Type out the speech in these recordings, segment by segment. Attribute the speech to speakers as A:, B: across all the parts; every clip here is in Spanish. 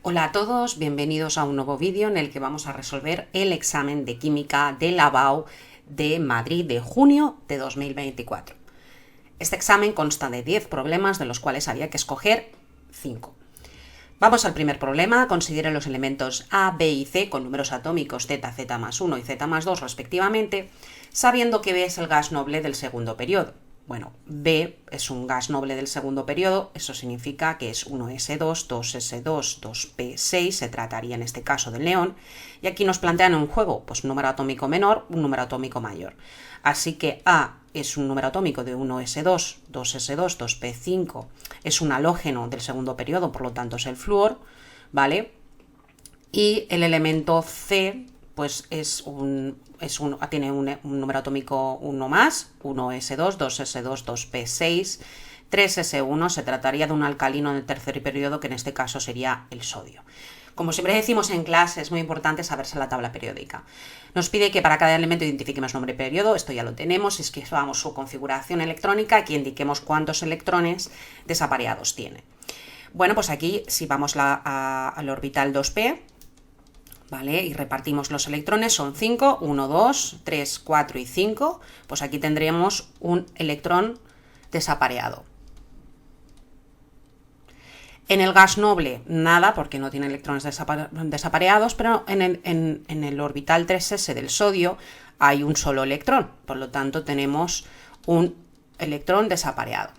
A: Hola a todos, bienvenidos a un nuevo vídeo en el que vamos a resolver el examen de química de la BAU de Madrid de junio de 2024. Este examen consta de 10 problemas, de los cuales había que escoger 5. Vamos al primer problema. Considere los elementos A, B y C con números atómicos Z, Z más 1 y Z más 2 respectivamente, sabiendo que B es el gas noble del segundo periodo. Bueno, B es un gas noble del segundo periodo, eso significa que es 1s2, 2s2, 2p6, se trataría en este caso del neón, y aquí nos plantean un juego, pues un número atómico menor, un número atómico mayor. Así que A es un número atómico de 1s2, 2s2, 2p5, es un halógeno del segundo periodo, por lo tanto es el flúor, ¿vale? Y el elemento C, pues tiene un número atómico 1 más, 1s2, 2s2, 2p6, 3s1, se trataría de un alcalino del tercer periodo, que en este caso sería el sodio. Como siempre decimos en clase, es muy importante saberse la tabla periódica. Nos pide que para cada elemento identifiquemos nombre y periodo, esto ya lo tenemos, es que vamos su configuración electrónica, aquí indiquemos cuántos electrones desapareados tiene. Bueno, pues aquí si vamos al orbital 2p, ¿vale? Y repartimos los electrones, son 5, 1, 2, 3, 4 y 5, pues aquí tendríamos un electrón desapareado. En el gas noble, nada, porque no tiene electrones desapareados, pero en el orbital 3s del sodio hay un solo electrón, por lo tanto tenemos un electrón desapareado.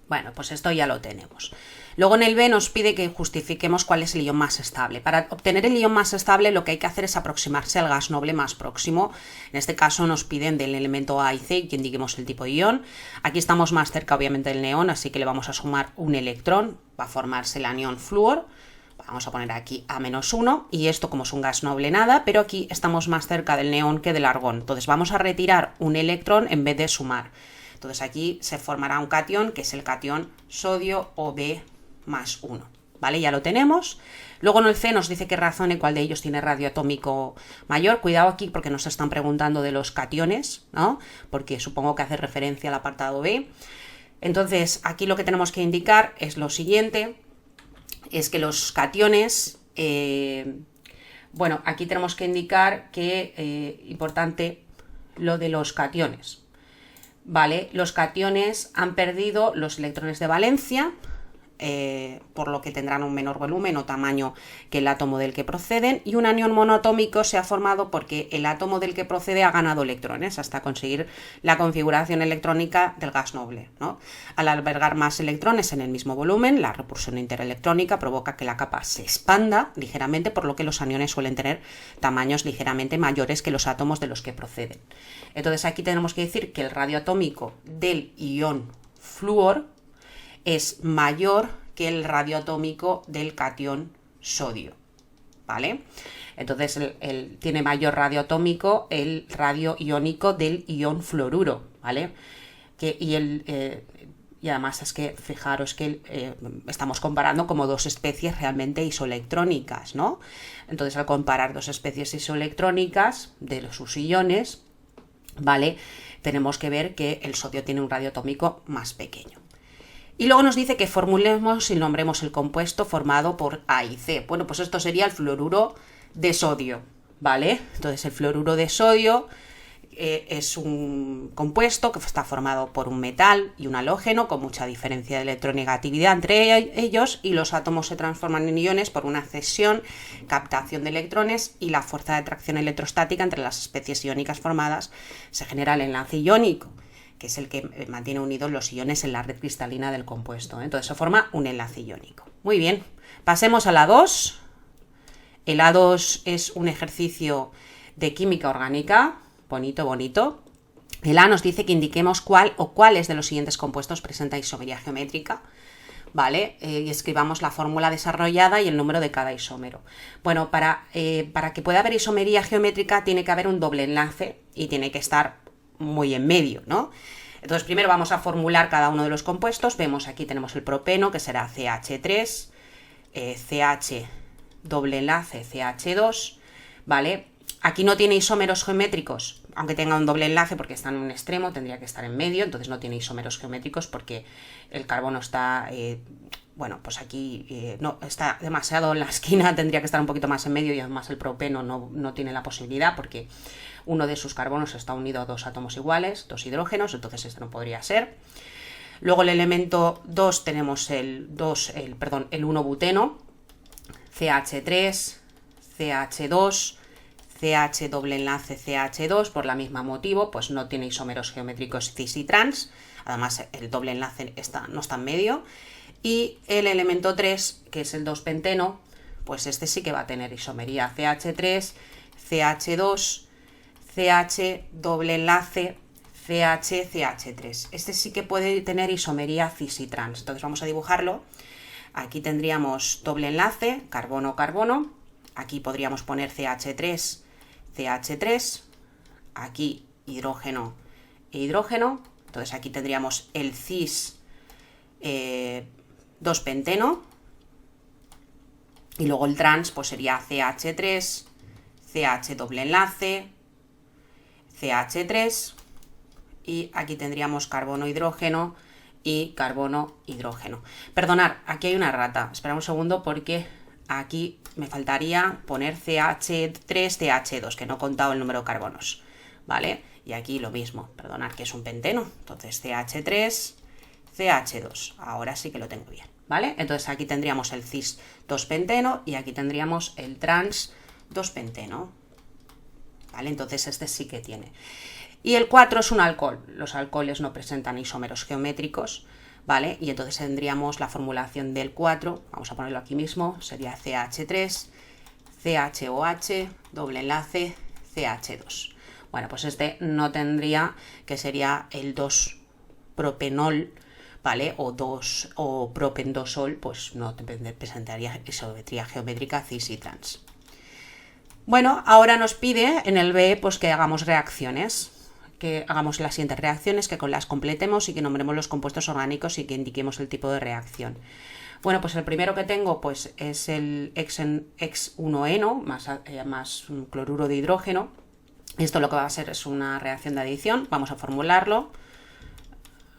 A: Bueno, pues esto ya lo tenemos. Luego en el B nos pide que justifiquemos cuál es el ion más estable. Para obtener el ion más estable lo que hay que hacer es aproximarse al gas noble más próximo. En este caso nos piden del elemento A y C que indiquemos el tipo de ion. Aquí estamos más cerca obviamente del neón, así que le vamos a sumar un electrón. Va a formarse el anión flúor. Vamos a poner aquí A-1 y esto como es un gas noble nada, pero aquí estamos más cerca del neón que del argón. Entonces vamos a retirar un electrón en vez de sumar. Entonces aquí se formará un catión, que es el catión sodio OB más 1, ¿vale? Ya lo tenemos. Luego en el C nos dice que razone cuál de ellos tiene radio atómico mayor. Cuidado aquí porque nos están preguntando de los cationes, ¿no? Porque supongo que hace referencia al apartado B. Entonces aquí lo que tenemos que indicar es lo siguiente, es que los cationes, bueno, aquí tenemos que indicar que, importante, lo de los cationes. Vale, los cationes han perdido los electrones de valencia, por lo que tendrán un menor volumen o tamaño que el átomo del que proceden, y un anión monoatómico se ha formado porque el átomo del que procede ha ganado electrones hasta conseguir la configuración electrónica del gas noble, ¿no? Al albergar más electrones en el mismo volumen, la repulsión interelectrónica provoca que la capa se expanda ligeramente, por lo que los aniones suelen tener tamaños ligeramente mayores que los átomos de los que proceden. Entonces aquí tenemos que decir que el radio atómico del ion flúor es mayor que el radio atómico del catión sodio, ¿vale? Entonces tiene mayor radio atómico el radio iónico del ion fluoruro, ¿vale? Y además es que, fijaros que estamos comparando como dos especies realmente isoelectrónicas, ¿no? Entonces al comparar dos especies isoelectrónicas de sus iones, ¿vale? Tenemos que ver que el sodio tiene un radio atómico más pequeño. Y luego nos dice que formulemos y nombremos el compuesto formado por A y C. Bueno, pues esto sería el fluoruro de sodio, ¿vale? Entonces el fluoruro de sodio es un compuesto que está formado por un metal y un halógeno con mucha diferencia de electronegatividad entre ellos, y los átomos se transforman en iones por una cesión, captación de electrones y la fuerza de atracción electrostática entre las especies iónicas formadas. Se genera el enlace iónico, que es el que mantiene unidos los iones en la red cristalina del compuesto. Entonces se forma un enlace iónico. Muy bien, pasemos a la 2. El A2 es un ejercicio de química orgánica, bonito, bonito. El A nos dice que indiquemos cuál o cuáles de los siguientes compuestos presenta isomería geométrica, ¿vale? Y escribamos la fórmula desarrollada y el número de cada isómero. Bueno, para que pueda haber isomería geométrica tiene que haber un doble enlace y tiene que estar muy en medio, ¿no? Entonces primero vamos a formular cada uno de los compuestos. Vemos aquí tenemos el propeno, que será CH3, CH doble enlace CH2, ¿vale? Aquí no tiene isómeros geométricos, aunque tenga un doble enlace porque está en un extremo, tendría que estar en medio, entonces no tiene isómeros geométricos porque el carbono está, bueno, pues aquí no, está demasiado en la esquina, tendría que estar un poquito más en medio y además el propeno no tiene la posibilidad porque uno de sus carbonos está unido a dos átomos iguales, dos hidrógenos, entonces este no podría ser. Luego el elemento 2 tenemos el 1-buteno, CH3, CH2, CH doble enlace CH2, por la misma motivo, pues no tiene isómeros geométricos cis y trans, además el doble enlace no está en medio. Y el elemento 3, que es el 2-penteno, pues este sí que va a tener isomería CH3, CH2, CH doble enlace CH, CH3. Este sí que puede tener isomería cis y trans. Entonces vamos a dibujarlo. Aquí tendríamos doble enlace, carbono-carbono. Aquí podríamos poner CH3, CH3. Aquí hidrógeno e hidrógeno. Entonces aquí tendríamos el cis 2-penteno. Y luego el trans pues sería CH3, CH doble enlace, CH3. Y aquí tendríamos carbono-hidrógeno y carbono-hidrógeno. Perdonad, aquí hay una errata. Esperad un segundo porque aquí me faltaría poner CH3, CH2, que no he contado el número de carbonos, ¿vale? Y aquí lo mismo, perdonad, que es un penteno. Entonces CH3, CH2. Ahora sí que lo tengo bien, ¿vale? Entonces aquí tendríamos el cis 2-penteno y aquí tendríamos el trans 2-penteno, ¿vale? Entonces este sí que tiene. Y el 4 es un alcohol. Los alcoholes no presentan isómeros geométricos, ¿vale? Y entonces tendríamos la formulación del 4, vamos a ponerlo aquí mismo, sería CH3, CHOH, doble enlace, CH2. Bueno, pues este no tendría, que sería el 2-propenol, ¿vale? O propendosol, pues no presentaría isometría geométrica cis y trans. Bueno, ahora nos pide en el B pues que hagamos reacciones, que hagamos las siguientes reacciones, que las completemos y que nombremos los compuestos orgánicos y que indiquemos el tipo de reacción. Bueno, pues el primero que tengo pues es el X1-eno más un cloruro de hidrógeno. Esto lo que va a ser es una reacción de adición. Vamos a formularlo.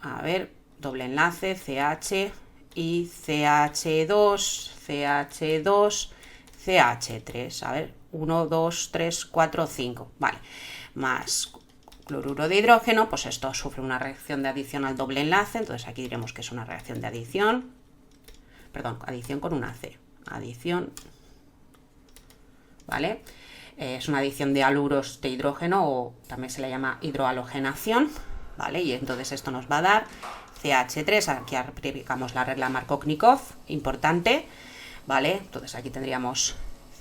A: A ver, doble enlace, CH y CH2, CH2, CH3. A ver, 1, 2, 3, 4, 5. Vale, más cloruro de hidrógeno, pues esto sufre una reacción de adición al doble enlace, entonces aquí diremos que es una reacción de adición, perdón, adición con una C, adición, ¿vale? Es una adición de haluros de hidrógeno o también se le llama hidrohalogenación, ¿vale? Y entonces esto nos va a dar CH3, aquí aplicamos la regla Markovnikov, importante, ¿vale? Entonces aquí tendríamos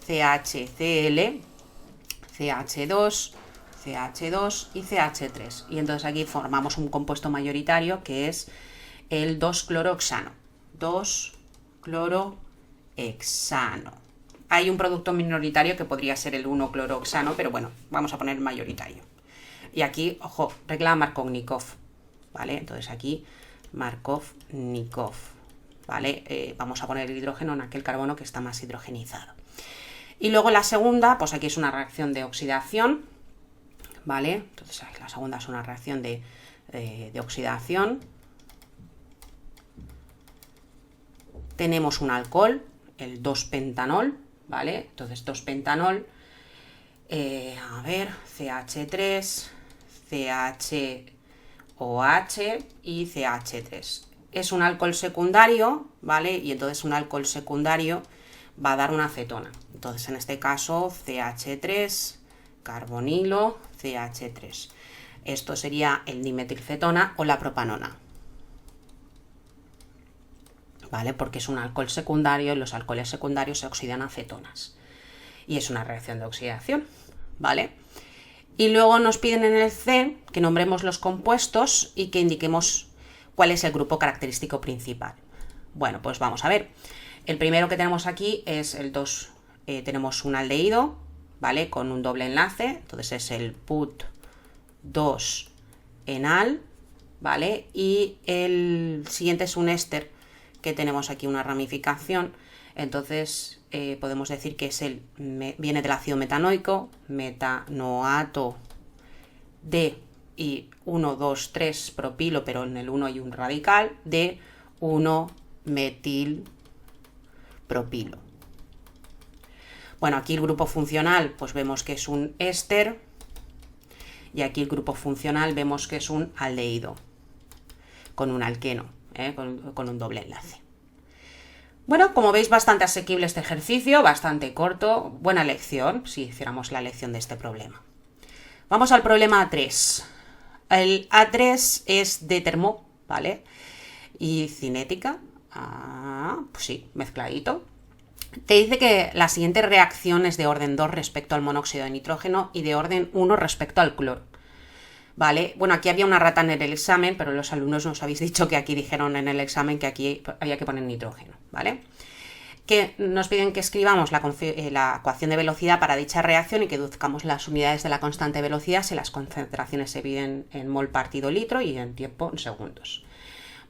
A: CHCl, CH2, CH2 y CH3. Y entonces aquí formamos un compuesto mayoritario que es el 2-clorohexano. 2-clorohexano. Hay un producto minoritario que podría ser el 1-clorohexano, pero bueno, vamos a poner mayoritario. Y aquí, ojo, regla Markovnikov, ¿vale? Entonces aquí Markovnikov, ¿vale? Vamos a poner el hidrógeno en aquel carbono que está más hidrogenizado. Y luego la segunda, pues aquí es una reacción de oxidación, ¿vale? Entonces la segunda es una reacción de oxidación. Tenemos un alcohol, el 2-pentanol, ¿vale? Entonces 2-pentanol, a ver, CH3, CHOH y CH3. Es un alcohol secundario, ¿vale? Y entonces un alcohol secundario va a dar una acetona. Entonces en este caso CH3, carbonilo, CH3. Esto sería el dimetilcetona o la propanona, ¿vale? Porque es un alcohol secundario y los alcoholes secundarios se oxidan a cetonas. Y es una reacción de oxidación, ¿vale? Y luego nos piden en el C que nombremos los compuestos y que indiquemos cuál es el grupo característico principal. Bueno, pues vamos a ver. El primero que tenemos aquí es el 2, tenemos un aldehído, ¿vale? Con un doble enlace, entonces es el put2-enal, ¿vale? Y el siguiente es un éster, que tenemos aquí una ramificación, Entonces podemos decir que viene del ácido metanoico, metanoato de y 1, 2, 3 propilo, pero en el 1 hay un radical, de 1-metilpropilo. Bueno, aquí el grupo funcional pues vemos que es un éster y aquí el grupo funcional vemos que es un aldehído con un alqueno, con un doble enlace. Bueno, como veis, bastante asequible este ejercicio, bastante corto, buena lección si hiciéramos la lección de este problema. Vamos al problema A3. El A3 es de termo, ¿vale? Y cinética, pues sí, mezcladito. Te dice que la siguiente reacción es de orden 2 respecto al monóxido de nitrógeno y de orden 1 respecto al cloro. ¿Vale? Bueno, aquí había una rata en el examen, pero los alumnos nos habéis dicho que aquí dijeron en el examen que aquí había que poner nitrógeno, ¿vale? Que nos piden que escribamos la ecuación de velocidad para dicha reacción y que deduzcamos las unidades de la constante de velocidad si las concentraciones se miden en mol partido litro y en tiempo en segundos.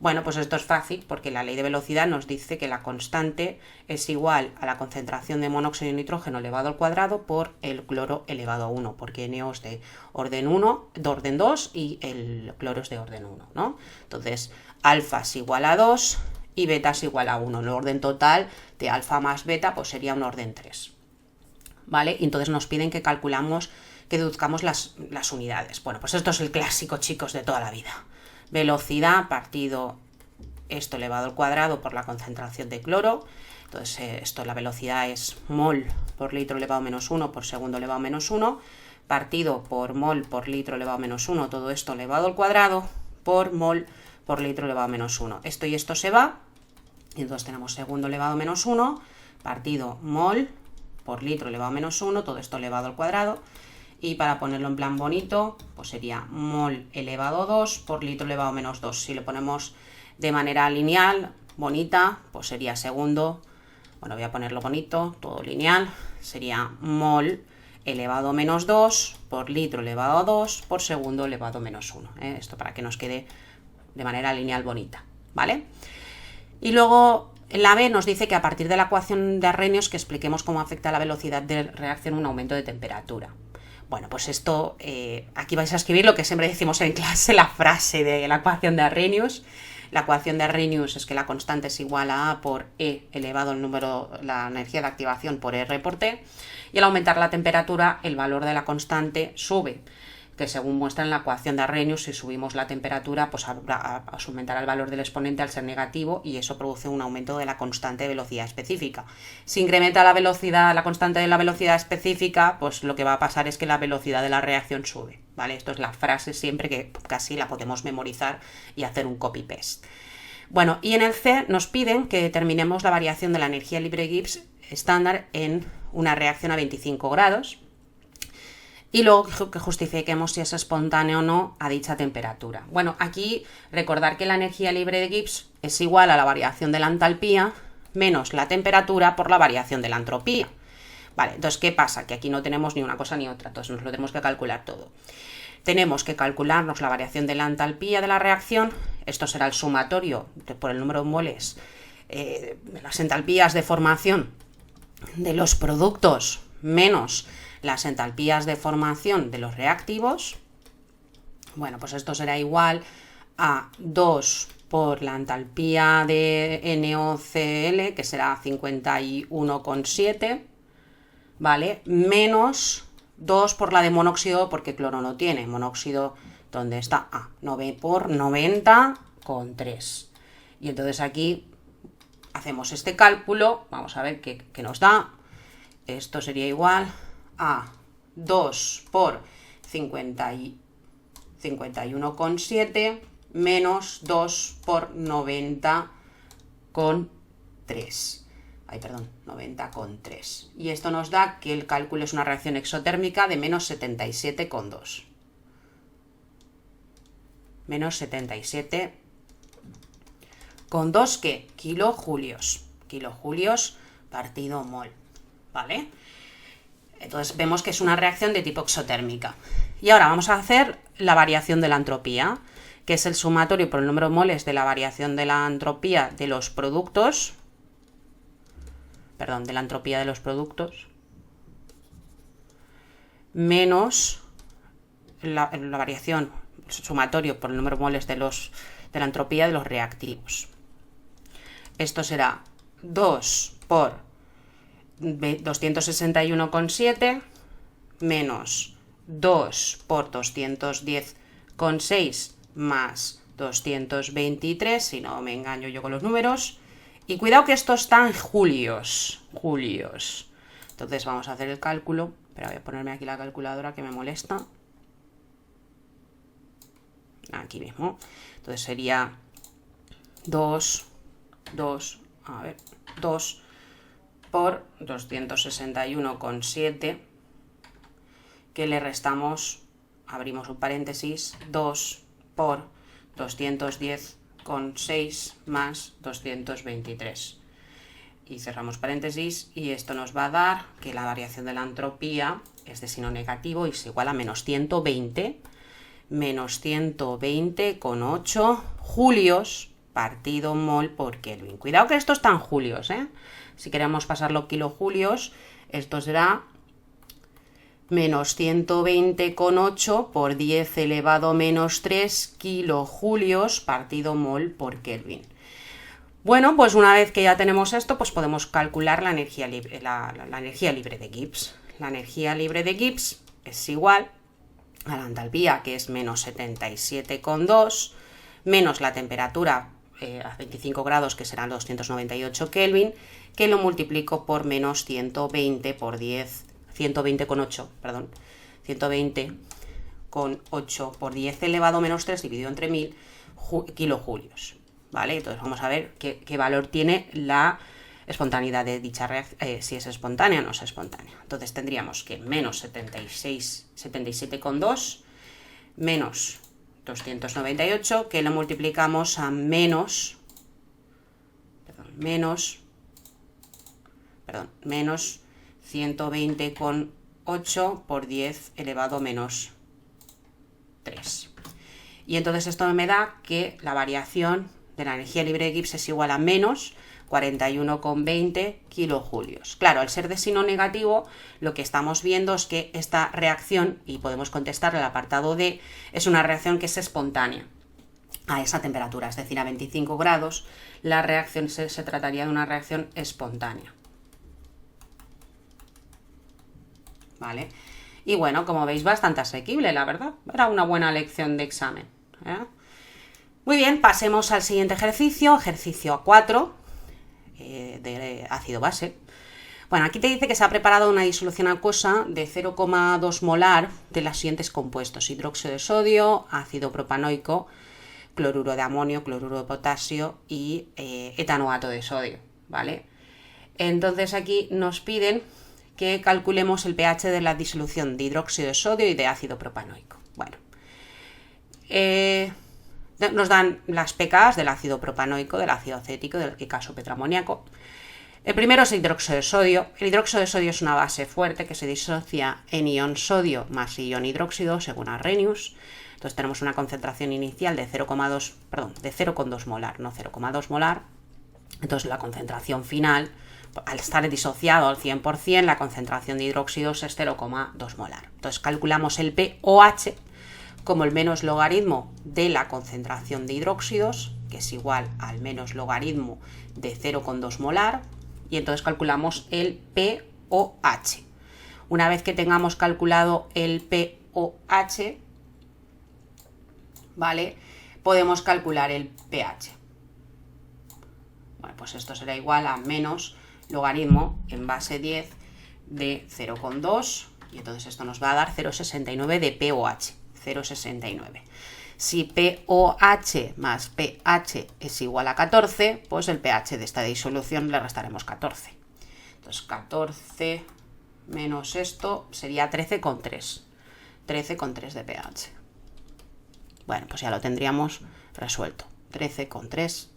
A: Bueno, pues esto es fácil porque la ley de velocidad nos dice que la constante es igual a la concentración de monóxido de nitrógeno elevado al cuadrado por el cloro elevado a 1, porque NO es de orden 1, de orden 2 y el cloro es de orden 1, ¿no? Entonces, alfa es igual a 2 y beta es igual a 1. El orden total de alfa más beta pues sería un orden 3, ¿vale? Y entonces nos piden que deduzcamos las unidades. Bueno, pues esto es el clásico, chicos, de toda la vida. Velocidad partido esto elevado al cuadrado por la concentración de cloro. Entonces la velocidad es mol por litro elevado a menos 1 por segundo elevado a menos 1, partido por mol por litro elevado a menos 1, todo esto elevado al cuadrado por mol por litro elevado a menos 1. Esto y esto se va, y entonces tenemos segundo elevado a menos 1, partido mol por litro elevado a menos 1, todo esto elevado al cuadrado. Y para ponerlo en plan bonito, pues sería mol elevado a 2 por litro elevado a menos 2. Si lo ponemos de manera lineal, bonita, pues sería segundo, bueno, voy a ponerlo bonito, todo lineal, sería mol elevado a menos 2 por litro elevado a 2 por segundo elevado a menos 1. Esto para que nos quede de manera lineal bonita, ¿vale? Y luego en la B nos dice que a partir de la ecuación de Arrhenius que expliquemos cómo afecta la velocidad de reacción un aumento de temperatura. Bueno, pues esto, aquí vais a escribir lo que siempre decimos en clase, la frase de la ecuación de Arrhenius. La ecuación de Arrhenius es que la constante es igual a A por E elevado al número, la energía de activación por R por T, y al aumentar la temperatura el valor de la constante sube, que según muestra en la ecuación de Arrhenius, si subimos la temperatura, pues aumentará el valor del exponente al ser negativo y eso produce un aumento de la constante de velocidad específica. Si incrementa la constante de la velocidad específica, pues lo que va a pasar es que la velocidad de la reacción sube, ¿vale? Esto es la frase siempre que casi la podemos memorizar y hacer un copy-paste. Bueno, y en el C nos piden que determinemos la variación de la energía libre Gibbs estándar en una reacción a 25 grados. Y luego que justifiquemos si es espontáneo o no a dicha temperatura. Bueno, aquí recordar que la energía libre de Gibbs es igual a la variación de la entalpía menos la temperatura por la variación de la entropía. Vale, entonces, ¿qué pasa? Que aquí no tenemos ni una cosa ni otra, entonces nos lo tenemos que calcular todo. Tenemos que calcularnos la variación de la entalpía de la reacción, esto será el sumatorio por el número de moles de las entalpías de formación de los productos menos las entalpías de formación de los reactivos. Bueno, pues esto será igual a 2 por la entalpía de NOCl, que será 51,7, ¿vale? Menos 2 por la de monóxido, porque cloro no tiene. Monóxido, ¿dónde está? 9 por 90,3. Y entonces aquí hacemos este cálculo, vamos a ver qué nos da. Esto sería igual a 2 por 51,7 menos 2 por 90,3. 90,3. Y esto nos da que el cálculo es una reacción exotérmica de menos 77,2. Menos 77,2 ¿qué? Kilojulios. Kilojulios partido mol. ¿Vale? Entonces vemos que es una reacción de tipo exotérmica. Y ahora vamos a hacer la variación de la entropía, que es el sumatorio por el número de moles de la variación de la entropía de los productos perdón, de la entropía de los productos, menos la variación sumatorio por el número de moles de la entropía de los reactivos. Esto será 2 por 261,7 menos 2 por 210,6 más 223, si no me engaño yo con los números. Y cuidado que esto está en julios. Entonces vamos a hacer el cálculo. Pero voy a ponerme aquí la calculadora que me molesta. Aquí mismo. Entonces sería 2 por 261,7, que le restamos, abrimos un paréntesis, 2 por 210,6 más 223. Y cerramos paréntesis, y esto nos va a dar que la variación de la entropía es de signo negativo y es igual a menos 120,8 julios partido mol por Kelvin. Cuidado que esto está en julios, ¿eh? Si queremos pasarlo kilojulios, esto será menos 120,8 por 10 elevado a menos 3 kilojulios partido mol por Kelvin. Bueno, pues una vez que ya tenemos esto, pues podemos calcular la energía libre, la energía libre de Gibbs. La energía libre de Gibbs es igual a la entalpía, que es menos 77,2, menos la temperatura a 25 grados, que serán 298 Kelvin, que lo multiplico por menos 120 por 10, 120,8, perdón, 120,8 por 10 elevado a menos 3 dividido entre 1000 kilojulios. ¿Vale? Entonces vamos a ver qué valor tiene la espontaneidad de dicha reacción, si es espontánea o no es espontánea. Entonces tendríamos que menos 77,2 menos 298, que lo multiplicamos a menos 120,8 por 10 elevado a menos 3. Y entonces esto me da que la variación de la energía libre de Gibbs es igual a menos 41,20 kilojulios. Claro, al ser de signo negativo, lo que estamos viendo es que esta reacción, y podemos contestar el apartado D, es una reacción que es espontánea a esa temperatura, es decir, a 25 grados, la reacción se trataría de una reacción espontánea. ¿Vale? Y bueno, como veis, bastante asequible, la verdad. Era una buena lección de examen, ¿eh? Muy bien, pasemos al siguiente ejercicio, ejercicio A4, de ácido base. Bueno, aquí te dice que se ha preparado una disolución acuosa de 0,2 molar de los siguientes compuestos: hidróxido de sodio, ácido propanoico, cloruro de amonio, cloruro de potasio y etanoato de sodio, ¿vale? Entonces aquí nos piden que calculemos el pH de la disolución de hidróxido de sodio y de ácido propanoico. Bueno, nos dan las pKs del ácido propanoico, del ácido acético, del icaso petroamoníaco. El primero es el hidróxido de sodio. El hidróxido de sodio es una base fuerte que se disocia en ion sodio más ion hidróxido, según Arrhenius. Entonces tenemos una concentración inicial de 0,2 molar, no 0,2 molar. Entonces la concentración final, al estar disociado al 100%, la concentración de hidróxidos es 0,2 molar. Entonces calculamos el pOH como el menos logaritmo de la concentración de hidróxidos, que es igual al menos logaritmo de 0,2 molar, y entonces calculamos el pOH. Una vez que tengamos calculado el pOH, ¿vale?, podemos calcular el pH. Bueno, pues esto será igual a menos logaritmo en base 10 de 0,2, y entonces esto nos va a dar 0,69 de pOH. 0,69. Si pOH más pH es igual a 14, pues el pH de esta disolución le restaremos 14. Entonces 14 menos esto sería 13,3. 13,3 de pH. Bueno, pues ya lo tendríamos resuelto. 13,3.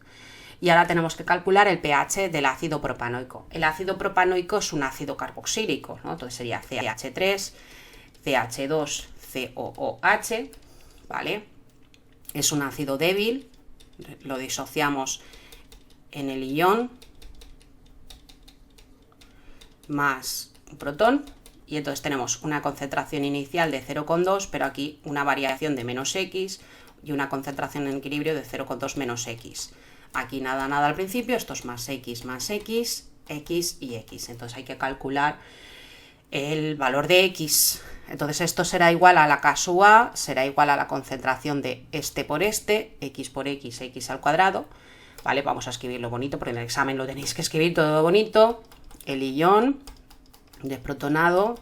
A: Y ahora tenemos que calcular el pH del ácido propanoico. El ácido propanoico es un ácido carboxílico, ¿no? Entonces sería CH3, CH2, COOH, ¿vale? Es un ácido débil, lo disociamos en el ion más un protón, y entonces tenemos una concentración inicial de 0,2, pero aquí una variación de menos X y una concentración en equilibrio de 0,2 menos X. Aquí nada, nada al principio, esto es más X, X y X. Entonces hay que calcular el valor de X. Entonces esto será igual a la K sub A, será igual a la concentración de este por este, X por X, X al cuadrado. ¿Vale? Vamos a escribirlo bonito, porque en el examen lo tenéis que escribir todo bonito. El ion desprotonado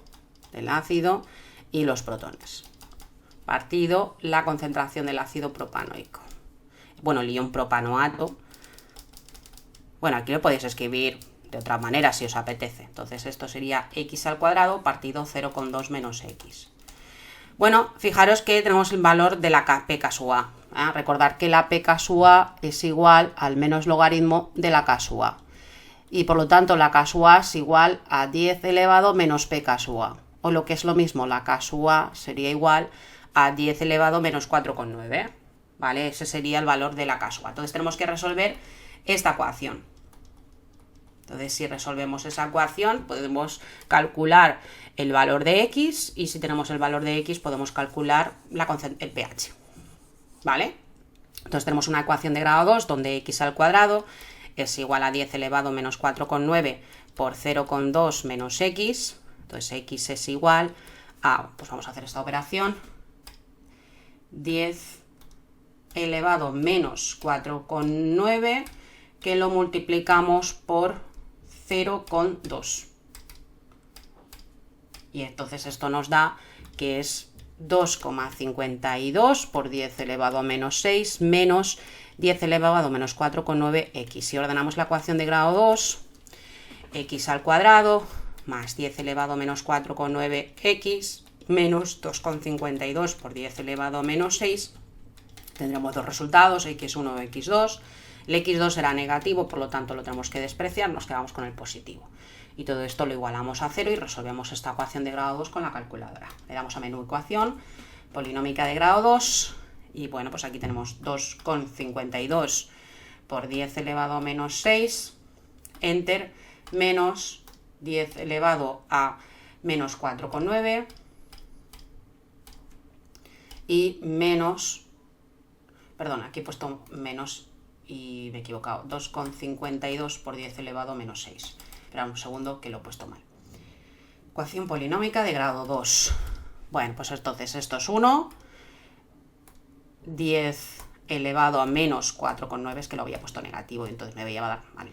A: del ácido y los protones. Partido la concentración del ácido propanoico. Bueno, el ion propanoato. Bueno, aquí lo podéis escribir de otra manera si os apetece. Entonces esto sería X al cuadrado partido 0,2 menos X. Bueno, fijaros que tenemos el valor de la pK sub A. Recordar que la pK sub A es igual al menos logaritmo de la K sub A. Y por lo tanto la K sub A es igual a 10 elevado menos pK sub A. O lo que es lo mismo, la K sub A sería igual a 10 elevado menos 4,9. ¿Vale? Ese sería el valor de la K sub A. Entonces tenemos que resolver esta ecuación. Entonces, si resolvemos esa ecuación, podemos calcular el valor de X, y si tenemos el valor de X, podemos calcular el pH. ¿Vale? Entonces tenemos una ecuación de grado 2, donde X al cuadrado es igual a 10 elevado menos 4,9 por 0,2 menos X. Entonces X es igual a, pues vamos a hacer esta operación, 10 elevado menos 4,9, que lo multiplicamos por 0,2. Y entonces esto nos da que es 2,52 por 10 elevado a menos 6 menos 10 elevado a menos 4,9x. Si ordenamos la ecuación de grado 2, x al cuadrado más 10 elevado a menos 4,9x menos 2,52 por 10 elevado a menos 6, tendremos dos resultados, x1 o x2. El x2 será negativo, por lo tanto lo tenemos que despreciar, nos quedamos con el positivo. Y todo esto lo igualamos a 0 y resolvemos esta ecuación de grado 2 con la calculadora. Le damos a menú ecuación, polinómica de grado 2, y bueno, pues aquí tenemos 2,52 por 10 elevado a menos 6, enter, menos 10 elevado a menos 4,9 y menos, perdón, aquí he puesto menos y me he equivocado, 2,52 por 10 elevado a menos 6. Espera un segundo que lo he puesto mal. Ecuación polinómica de grado 2. Bueno, pues entonces esto es 1, 10 elevado a menos 4,9, es que lo había puesto negativo y entonces me voy a dar mal.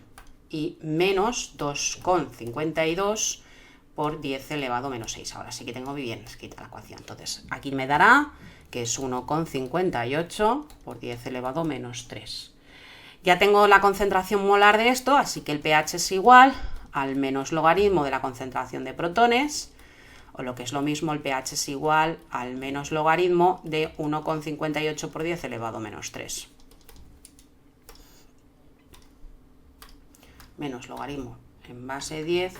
A: Y menos 2,52 por 10 elevado a menos 6. Ahora sí que tengo bien escrita la ecuación. Entonces aquí me dará que es 1,58 por 10 elevado a menos 3. Ya tengo la concentración molar de esto, así que el pH es igual al menos logaritmo de la concentración de protones, o lo que es lo mismo, el pH es igual al menos logaritmo de 1,58 por 10 elevado a menos 3. Menos logaritmo en base 10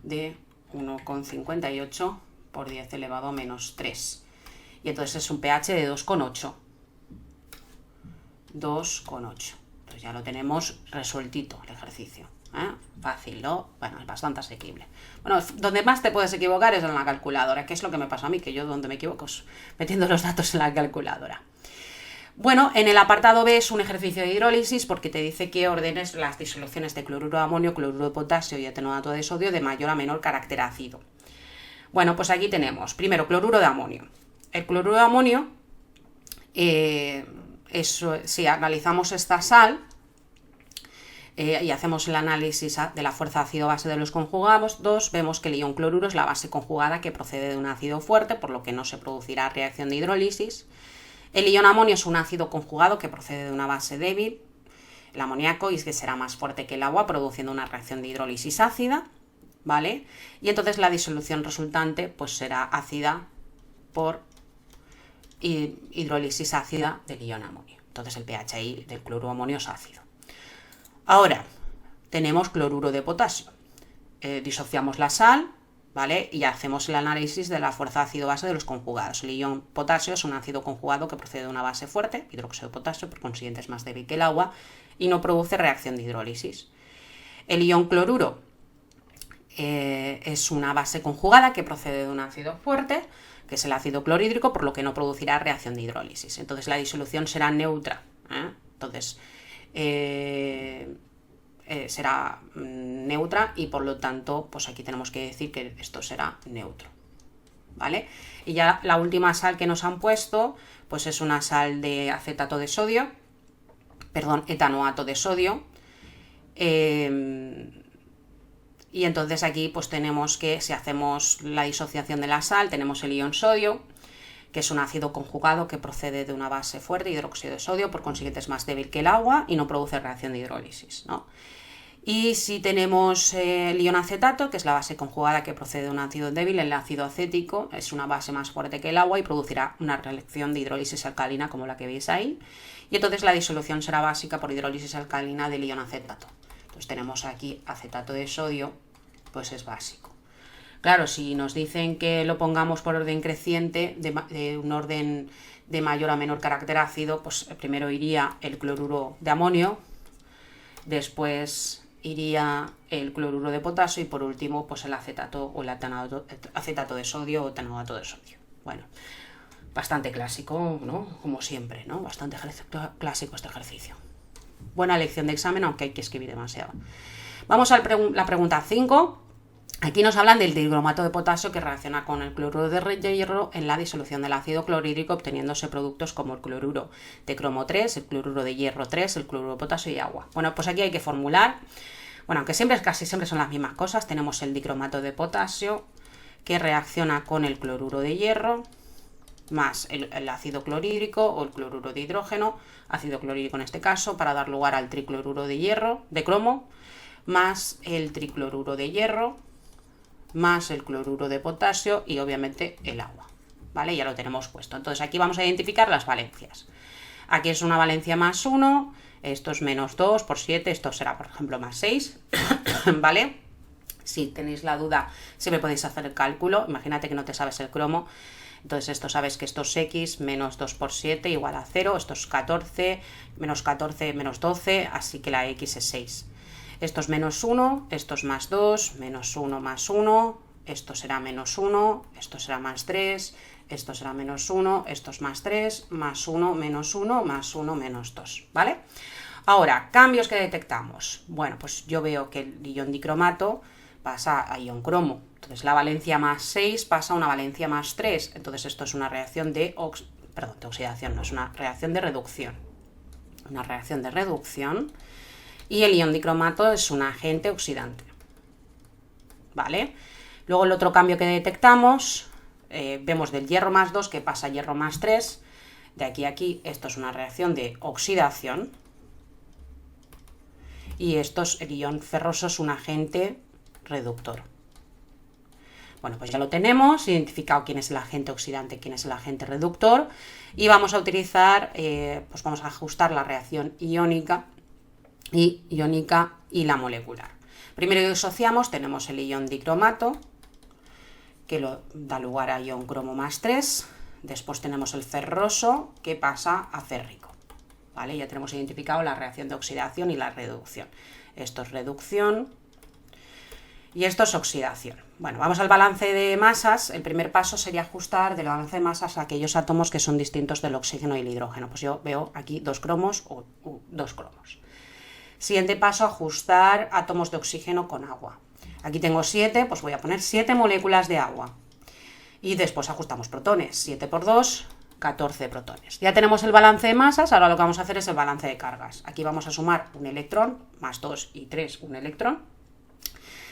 A: de 1,58 por 10 elevado a menos 3. Y entonces es un pH de 2,8. 2,8. Entonces ya lo tenemos resueltito el ejercicio. Fácil, ¿no? Bueno, es bastante asequible. Bueno, donde más te puedes equivocar es en la calculadora, que es lo que me pasa a mí, que yo donde me equivoco es metiendo los datos en la calculadora. Bueno, en el apartado B es un ejercicio de hidrólisis porque te dice que ordenes las disoluciones de cloruro de amonio, cloruro de potasio y etanoato de sodio de mayor a menor carácter ácido. Bueno, pues aquí tenemos, primero, cloruro de amonio. El cloruro de amonio, si analizamos esta sal y hacemos el análisis de la fuerza ácido-base de los conjugados, vemos que el ion cloruro es la base conjugada que procede de un ácido fuerte, por lo que no se producirá reacción de hidrólisis. El ion amonio es un ácido conjugado que procede de una base débil, el amoníaco, y es que será más fuerte que el agua, produciendo una reacción de hidrólisis ácida, ¿vale? Y entonces la disolución resultante pues será ácida por hidrólisis ácida del ion amonio. Entonces el pH ahí del cloruro amonio es ácido. Ahora tenemos cloruro de potasio. Disociamos la sal, ¿vale? Y hacemos el análisis de la fuerza ácido-base de los conjugados. El ion potasio es un ácido conjugado que procede de una base fuerte, hidróxido de potasio, por consiguiente es más débil que el agua y no produce reacción de hidrólisis. El ion cloruro es una base conjugada que procede de un ácido fuerte, que es el ácido clorhídrico, por lo que no producirá reacción de hidrólisis. Entonces la disolución será neutra. Entonces será neutra y por lo tanto, pues aquí tenemos que decir que esto será neutro. ¿Vale? Y ya la última sal que nos han puesto, pues es una sal de acetato de sodio, perdón, etanoato de sodio. Y entonces aquí pues tenemos que, si hacemos la disociación de la sal, tenemos el ion sodio, que es un ácido conjugado que procede de una base fuerte, hidróxido de sodio, por consiguiente es más débil que el agua y no produce reacción de hidrólisis, ¿no? Y si tenemos el ion acetato, que es la base conjugada que procede de un ácido débil, el ácido acético es una base más fuerte que el agua y producirá una reacción de hidrólisis alcalina como la que veis ahí. Y entonces la disolución será básica por hidrólisis alcalina del ion acetato. Entonces tenemos aquí acetato de sodio, pues es básico. Claro, si nos dicen que lo pongamos por orden creciente, de un orden de mayor a menor carácter ácido, pues primero iría el cloruro de amonio, después iría el cloruro de potasio y por último pues el acetato o el acetato de sodio o etanoato de sodio. Bueno, bastante clásico, ¿no? Como siempre, ¿no? Bastante clásico este ejercicio. Buena lección de examen, aunque hay que escribir demasiado. Vamos a la pregunta 5. Aquí nos hablan del dicromato de potasio que reacciona con el cloruro de hierro en la disolución del ácido clorhídrico, obteniéndose productos como el cloruro de cromo 3, el cloruro de hierro 3, el cloruro de potasio y agua. Bueno, pues aquí hay que formular, bueno, aunque casi siempre son las mismas cosas, tenemos el dicromato de potasio que reacciona con el cloruro de hierro más el ácido clorhídrico o el cloruro de hidrógeno, ácido clorhídrico en este caso, para dar lugar al tricloruro de hierro, de cromo, más el tricloruro de hierro, más el cloruro de potasio y obviamente el agua, ¿vale? Ya lo tenemos puesto. Entonces aquí vamos a identificar las valencias. Aquí es una valencia más 1, esto es menos 2 por 7, esto será por ejemplo más 6, ¿vale? Si tenéis la duda, siempre podéis hacer el cálculo. Imagínate que no te sabes el cromo, entonces esto sabes que esto es x, menos 2 por 7 igual a 0, esto es 14, menos 12, así que la x es 6. Esto es menos 1, esto es más 2, menos 1 más 1, esto será menos 1, esto será más 3, esto será menos 1, esto es más 3, más 1, menos 1, más 1, menos 2, ¿vale? Ahora, cambios que detectamos. Bueno, pues yo veo que el ion dicromato pasa a ion cromo. Entonces la valencia más 6 pasa a una valencia más 3. Entonces esto es una reacción de oxidación, no es una reacción de reducción. Una reacción de reducción. Y el ion dicromato es un agente oxidante, ¿vale? Luego el otro cambio que detectamos, vemos del hierro más 2 que pasa a hierro más 3, de aquí a aquí, esto es una reacción de oxidación, y el ion ferroso es un agente reductor. Bueno, pues ya lo tenemos, identificado quién es el agente oxidante, quién es el agente reductor, y vamos a utilizar, pues vamos a ajustar la reacción iónica y la molecular. Primero que disociamos tenemos el ion dicromato, que da lugar a ion cromo más 3, después tenemos el ferroso, que pasa a férrico, ¿vale? Ya tenemos identificado la reacción de oxidación y la reducción. Esto es reducción y esto es oxidación. Bueno, vamos al balance de masas. El primer paso sería ajustar del balance de masas a aquellos átomos que son distintos del oxígeno y el hidrógeno. Pues yo veo aquí 2 cromos o 2 cromos. Siguiente paso, ajustar átomos de oxígeno con agua. Aquí tengo 7, pues voy a poner 7 moléculas de agua. Y después ajustamos protones. 7 por 2, 14 protones. Ya tenemos el balance de masas, ahora lo que vamos a hacer es el balance de cargas. Aquí vamos a sumar un electrón, más 2 y 3, un electrón.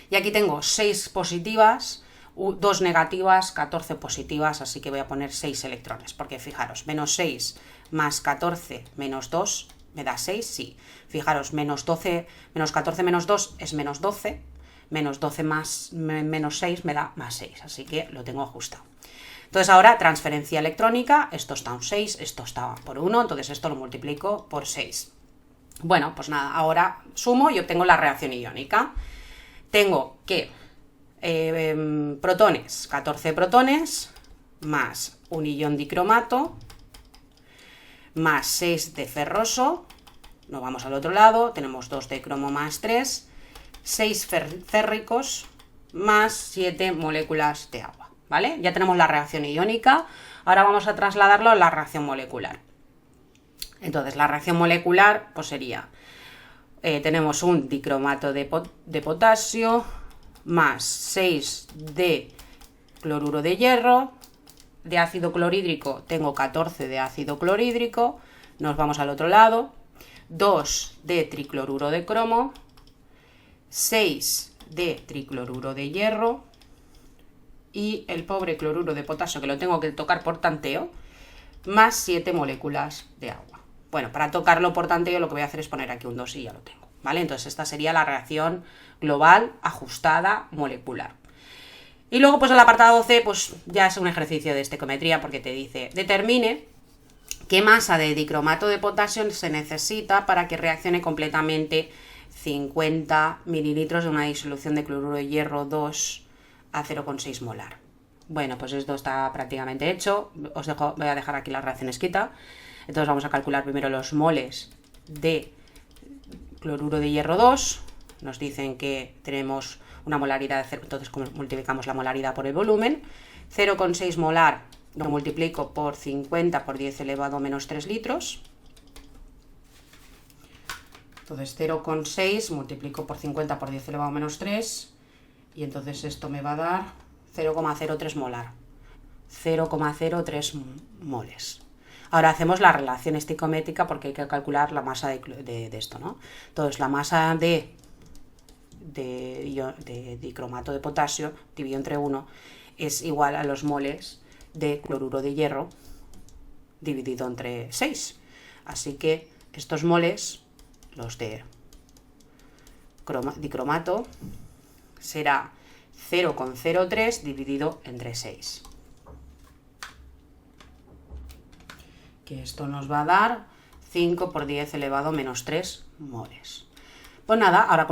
A: Y aquí tengo 6 positivas, 2 negativas, 14 positivas, así que voy a poner 6 electrones. Porque fijaros, menos 6 más 14 menos 2... ¿me da 6? Sí. Fijaros, menos 14 menos 2 es menos 12, menos 12 más menos 6 me da más 6, así que lo tengo ajustado. Entonces ahora, transferencia electrónica, esto está un 6, esto está por 1, entonces esto lo multiplico por 6. Bueno, pues nada, ahora sumo y obtengo la reacción iónica. Tengo que protones, 14 protones, más un ion dicromato, más 6 de ferroso, nos vamos al otro lado, tenemos 2 de cromo más 3, 6 férricos, más 7 moléculas de agua, ¿vale? Ya tenemos la reacción iónica, ahora vamos a trasladarlo a la reacción molecular. Entonces, la reacción molecular pues sería, tenemos un dicromato de potasio más 6 de cloruro de hierro, de ácido clorhídrico tengo 14 de ácido clorhídrico, nos vamos al otro lado, 2 de tricloruro de cromo, 6 de tricloruro de hierro y el pobre cloruro de potasio que lo tengo que tocar por tanteo, más 7 moléculas de agua. Bueno, para tocarlo por tanteo lo que voy a hacer es poner aquí un 2 y ya lo tengo, ¿vale? Entonces esta sería la reacción global ajustada molecular. Y luego pues el apartado C pues ya es un ejercicio de estequiometría porque te dice, determine qué masa de dicromato de potasio se necesita para que reaccione completamente 50 mililitros de una disolución de cloruro de hierro 2 a 0,6 molar. Bueno, pues esto está prácticamente hecho. Voy a dejar aquí la reacción escrita. Entonces vamos a calcular primero los moles de cloruro de hierro 2. Nos dicen que tenemos una molaridad de 0, entonces multiplicamos la molaridad por el volumen. 0,6 molar lo multiplico por 50 por 10 elevado a menos 3 litros. Entonces 0,6 multiplico por 50 por 10 elevado a menos 3 y entonces esto me va a dar 0,03 molar. 0,03 moles. Ahora hacemos la relación estequiométrica porque hay que calcular la masa de esto, ¿no? Entonces la masa de dicromato de potasio dividido entre 1 es igual a los moles de cloruro de hierro dividido entre 6. Así que estos moles, los de dicromato, será 0,03 dividido entre 6. Que esto nos va a dar 5 por 10 elevado a menos 3 moles. Pues nada, ahora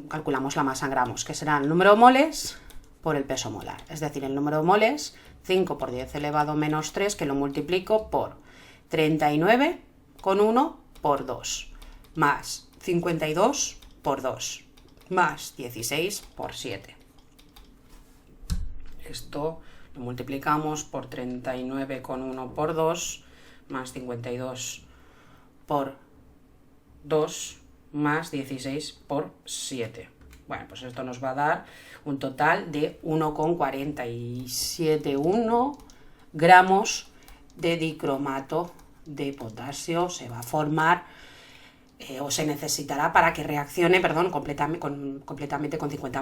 A: calculamos la masa en gramos, que será el número de moles por el peso molar. Es decir, el número de moles, 5 por 10 elevado a menos 3, que lo multiplico por 39,1 por 2, más 52 por 2, más 16 por 7. Esto lo multiplicamos por 39,1 por 2, más 52 por 2, más 16 por 7. Bueno, pues esto nos va a dar un total de 1,471 gramos de dicromato de potasio se va a formar o se necesitará para que reaccione, completamente con 50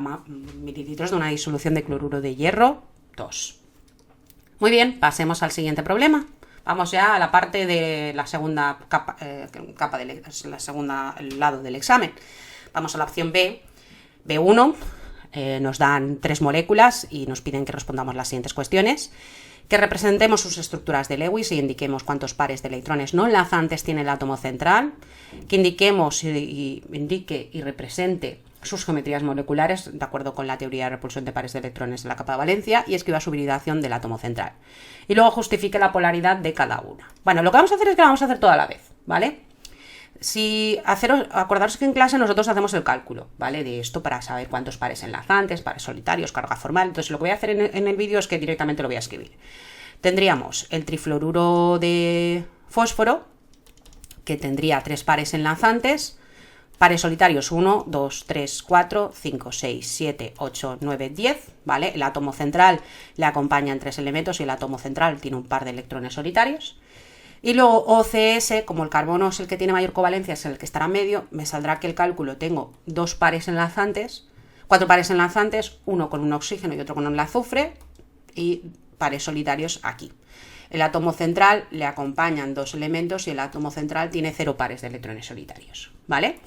A: mililitros de una disolución de cloruro de hierro 2. Muy bien, pasemos al siguiente problema. Vamos ya a la parte de la segunda capa la segunda lado del examen. Vamos a la opción B, B1. Nos dan 3 moléculas y nos piden que respondamos las siguientes cuestiones. Que representemos sus estructuras de Lewis y indiquemos cuántos pares de electrones no enlazantes tiene el átomo central. Que indiquemos indique y represente sus geometrías moleculares de acuerdo con la teoría de repulsión de pares de electrones de la capa de valencia y escriba su viridación del átomo central. Y luego justifique la polaridad de cada una. Bueno, lo que vamos a hacer es que la vamos a hacer toda a la vez, ¿vale? Acordaros que en clase nosotros hacemos el cálculo, ¿vale? De esto para saber cuántos pares enlazantes, pares solitarios, carga formal. Entonces lo que voy a hacer en el vídeo es que directamente lo voy a escribir. Tendríamos el trifluoruro de fósforo, que tendría 3 pares enlazantes, pares solitarios 1, 2, 3, 4, 5, 6, 7, 8, 9, 10, ¿vale? El átomo central le acompañan 3 elementos y el átomo central tiene un par de electrones solitarios. Y luego OCS, como el carbono es el que tiene mayor covalencia, es el que estará en medio, me saldrá que el cálculo tengo 4 pares enlazantes, uno con un oxígeno y otro con un azufre, y pares solitarios aquí. El átomo central le acompañan 2 elementos y el átomo central tiene 0 pares de electrones solitarios, ¿vale?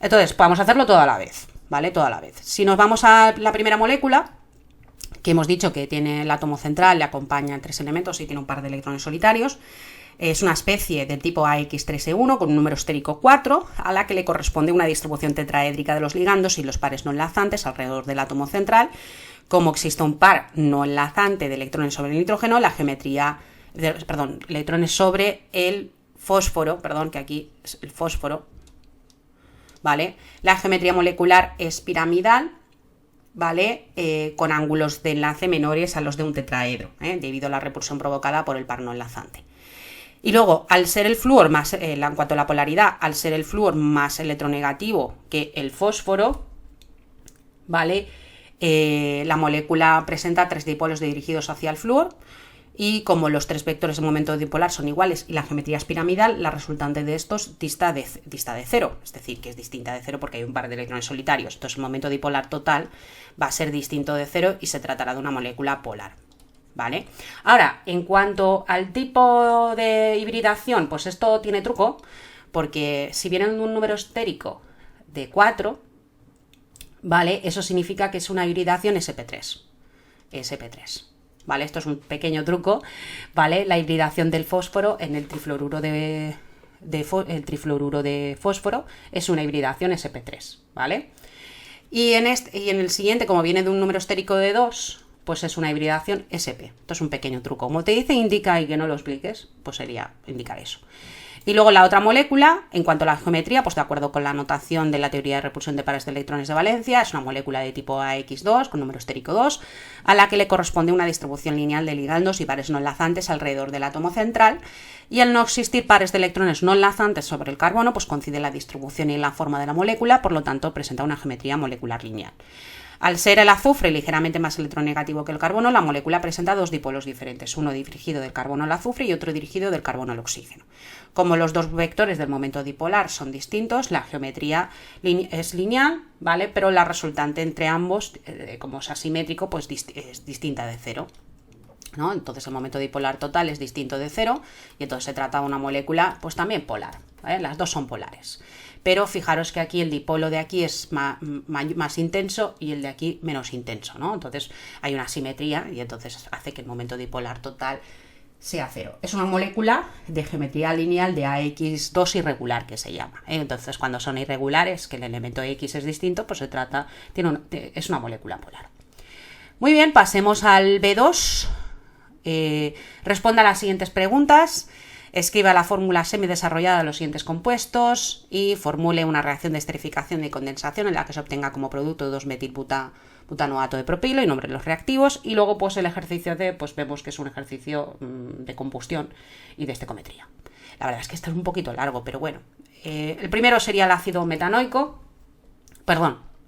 A: Entonces, vamos a hacerlo toda a la vez, ¿vale? Toda a la vez. Si nos vamos a la primera molécula, que hemos dicho que tiene el átomo central, le acompañan 3 elementos y tiene un par de electrones solitarios, es una especie del tipo AX3E1 con un número estérico 4, a la que le corresponde una distribución tetraédrica de los ligandos y los pares no enlazantes alrededor del átomo central. Como existe un par no enlazante de electrones sobre el nitrógeno, la geometría, electrones sobre el fósforo, que aquí es el fósforo, ¿vale? La geometría molecular es piramidal ¿vale? Con ángulos de enlace menores a los de un tetraedro, debido a la repulsión provocada por el par no enlazante. Y luego, al ser el flúor más, en cuanto a la polaridad, al ser el flúor más electronegativo que el fósforo, ¿vale? La molécula presenta 3 dipolos dirigidos hacia el flúor, y como los 3 vectores de momento dipolar son iguales y la geometría es piramidal, la resultante de estos dista de 0, es decir, que es distinta de 0 porque hay un par de electrones solitarios. Entonces el momento dipolar total va a ser distinto de 0 y se tratará de una molécula polar, ¿vale? Ahora, en cuanto al tipo de hibridación, pues esto tiene truco, porque si viene un número estérico de 4, ¿vale? Eso significa que es una hibridación sp3. ¿Vale? Esto es un pequeño truco, ¿vale? La hibridación del fósforo en el trifluoruro de fósforo es una hibridación sp3, ¿vale? Y en el siguiente, como viene de un número estérico de 2, pues es una hibridación sp. Esto es un pequeño truco. Como te dice indica y que no lo expliques, pues sería indicar eso. Y luego la otra molécula, en cuanto a la geometría, pues de acuerdo con la notación de la teoría de repulsión de pares de electrones de valencia, es una molécula de tipo AX2 con número estérico 2, a la que le corresponde una distribución lineal de ligandos y pares no enlazantes alrededor del átomo central, y al no existir pares de electrones no enlazantes sobre el carbono, pues coincide la distribución y la forma de la molécula, por lo tanto presenta una geometría molecular lineal. Al ser el azufre ligeramente más electronegativo que el carbono, la molécula presenta 2 dipolos diferentes, uno dirigido del carbono al azufre y otro dirigido del carbono al oxígeno. Como los 2 vectores del momento dipolar son distintos, la geometría es lineal, ¿vale? Pero la resultante entre ambos, como es asimétrico, pues es distinta de 0. ¿No? Entonces el momento dipolar total es distinto de 0 y entonces se trata de una molécula pues también polar, ¿vale? Las dos son polares. Pero fijaros que aquí el dipolo de aquí es más intenso y el de aquí menos intenso, ¿no? Entonces hay una asimetría y entonces hace que el momento dipolar total sea 0. Es una molécula de geometría lineal de AX2 irregular, que se llama, ¿eh? Entonces cuando son irregulares, que el elemento X es distinto, pues se trata, es una molécula polar. Muy bien, pasemos al B2. Responda a las siguientes preguntas. Escriba la fórmula semidesarrollada de los siguientes compuestos y formule una reacción de esterificación y condensación en la que se obtenga como producto 2-metilbutanoato de propilo y nombre los reactivos. Y luego pues el ejercicio pues vemos que es un ejercicio de combustión y de estecometría. La verdad es que esto es un poquito largo, pero bueno. El primero sería el ácido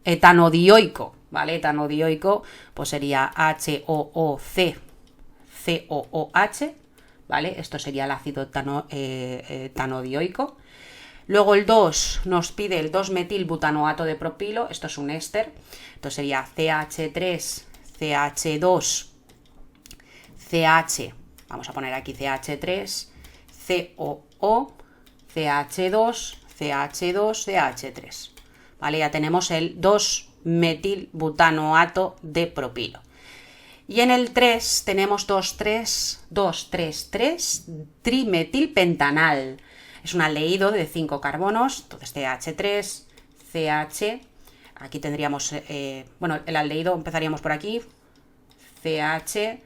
A: etanodioico, ¿vale? Etanodioico pues sería HOOC, COOH, ¿vale? Esto sería el ácido etanodioico. Luego el 2 nos pide el 2-metilbutanoato de propilo, esto es un éster, entonces sería CH3, CH2, CH, vamos a poner aquí CH3, COO, CH2, CH2, CH3, ¿vale? Ya tenemos el 2-metilbutanoato de propilo. Y en el 3 tenemos 2,3,3 trimetilpentanal. Es un aldehído de 5 carbonos, entonces CH3, CH, aquí tendríamos, el aldehído empezaríamos por aquí, CH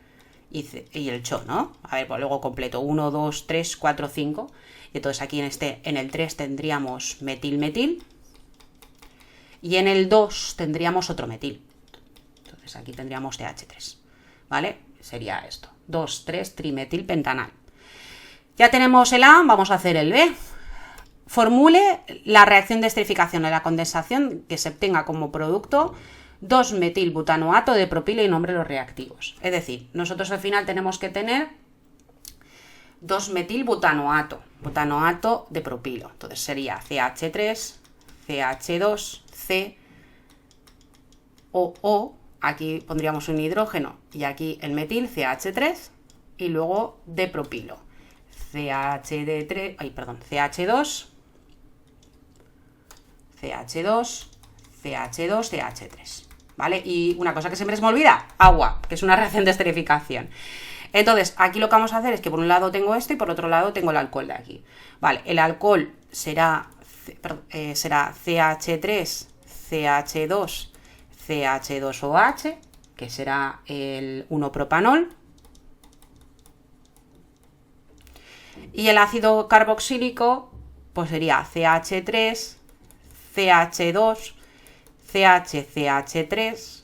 A: y el CHO, ¿no? A ver, pues luego completo, 1, 2, 3, 4, 5. Y entonces aquí en el 3 tendríamos metil, y en el 2 tendríamos otro metil. Entonces aquí tendríamos CH3. ¿Vale? Sería esto, 2,3 trimetilpentanal. Ya tenemos el A, vamos a hacer el B. Formule la reacción de esterificación de la condensación que se obtenga como producto 2-metilbutanoato de propilo y nombre los reactivos. Es decir, nosotros al final tenemos que tener 2-metilbutanoato de propilo. Entonces sería CH3, CH2, COO. Aquí pondríamos un hidrógeno y aquí el metil, CH3, y luego de propilo, CH2, CH3, ¿vale? Y una cosa que siempre se me olvida, agua, que es una reacción de esterificación. Entonces, aquí lo que vamos a hacer es que por un lado tengo esto y por otro lado tengo el alcohol de aquí. Vale, el alcohol será CH3, CH2, CH2OH, que será el 1-propanol. Y el ácido carboxílico, pues sería CH3, CH2, CH3,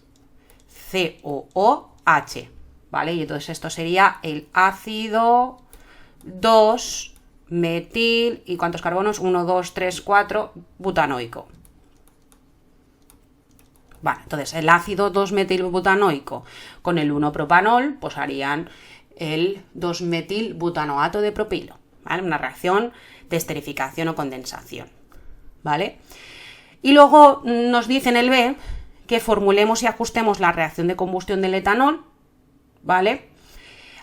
A: COOH, ¿vale? Y entonces esto sería el ácido 2 metil, ¿y cuántos carbonos? 1, 2, 3, 4, butanoico. Vale, entonces el ácido 2-metilbutanoico con el 1-propanol, pues harían el 2-metilbutanoato de propilo, ¿vale? Una reacción de esterificación o condensación, ¿vale? Y luego nos dice en el B que formulemos y ajustemos la reacción de combustión del etanol, ¿vale?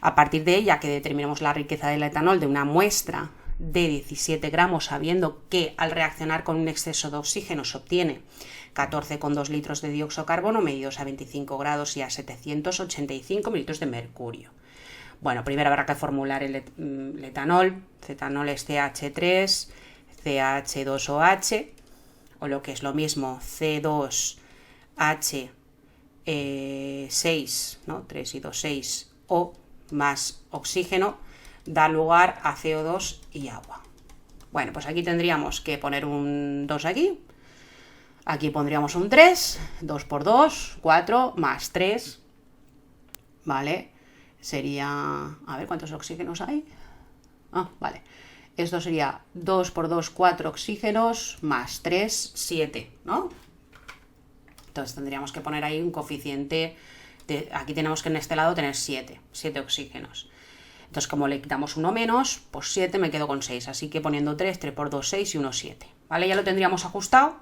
A: A partir de ella que determinemos la riqueza del etanol de una muestra de 17 gramos, sabiendo que al reaccionar con un exceso de oxígeno se obtiene 14,2 litros de dióxido de carbono medidos a 25 grados y a 785 mililitros de mercurio. Bueno, primero habrá que formular el etanol. Cetanol es CH3, CH2OH, o lo que es lo mismo, C2H6, ¿no? 3 y 2, 6, O más oxígeno, da lugar a CO2 y agua. Bueno, pues aquí tendríamos que poner un 2 aquí. Aquí pondríamos un 3, 2 por 2, 4, más 3, ¿vale? Sería... a ver, ¿cuántos oxígenos hay? Ah, vale. Esto sería 2 por 2, 4 oxígenos, más 3, 7, ¿no? Entonces tendríamos que poner ahí un coeficiente... aquí tenemos que en este lado tener 7 oxígenos. Entonces, como le quitamos uno menos, pues 7 me quedo con 6. Así que poniendo 3, 3 por 2, 6 y 1, 7. ¿Vale? Ya lo tendríamos ajustado.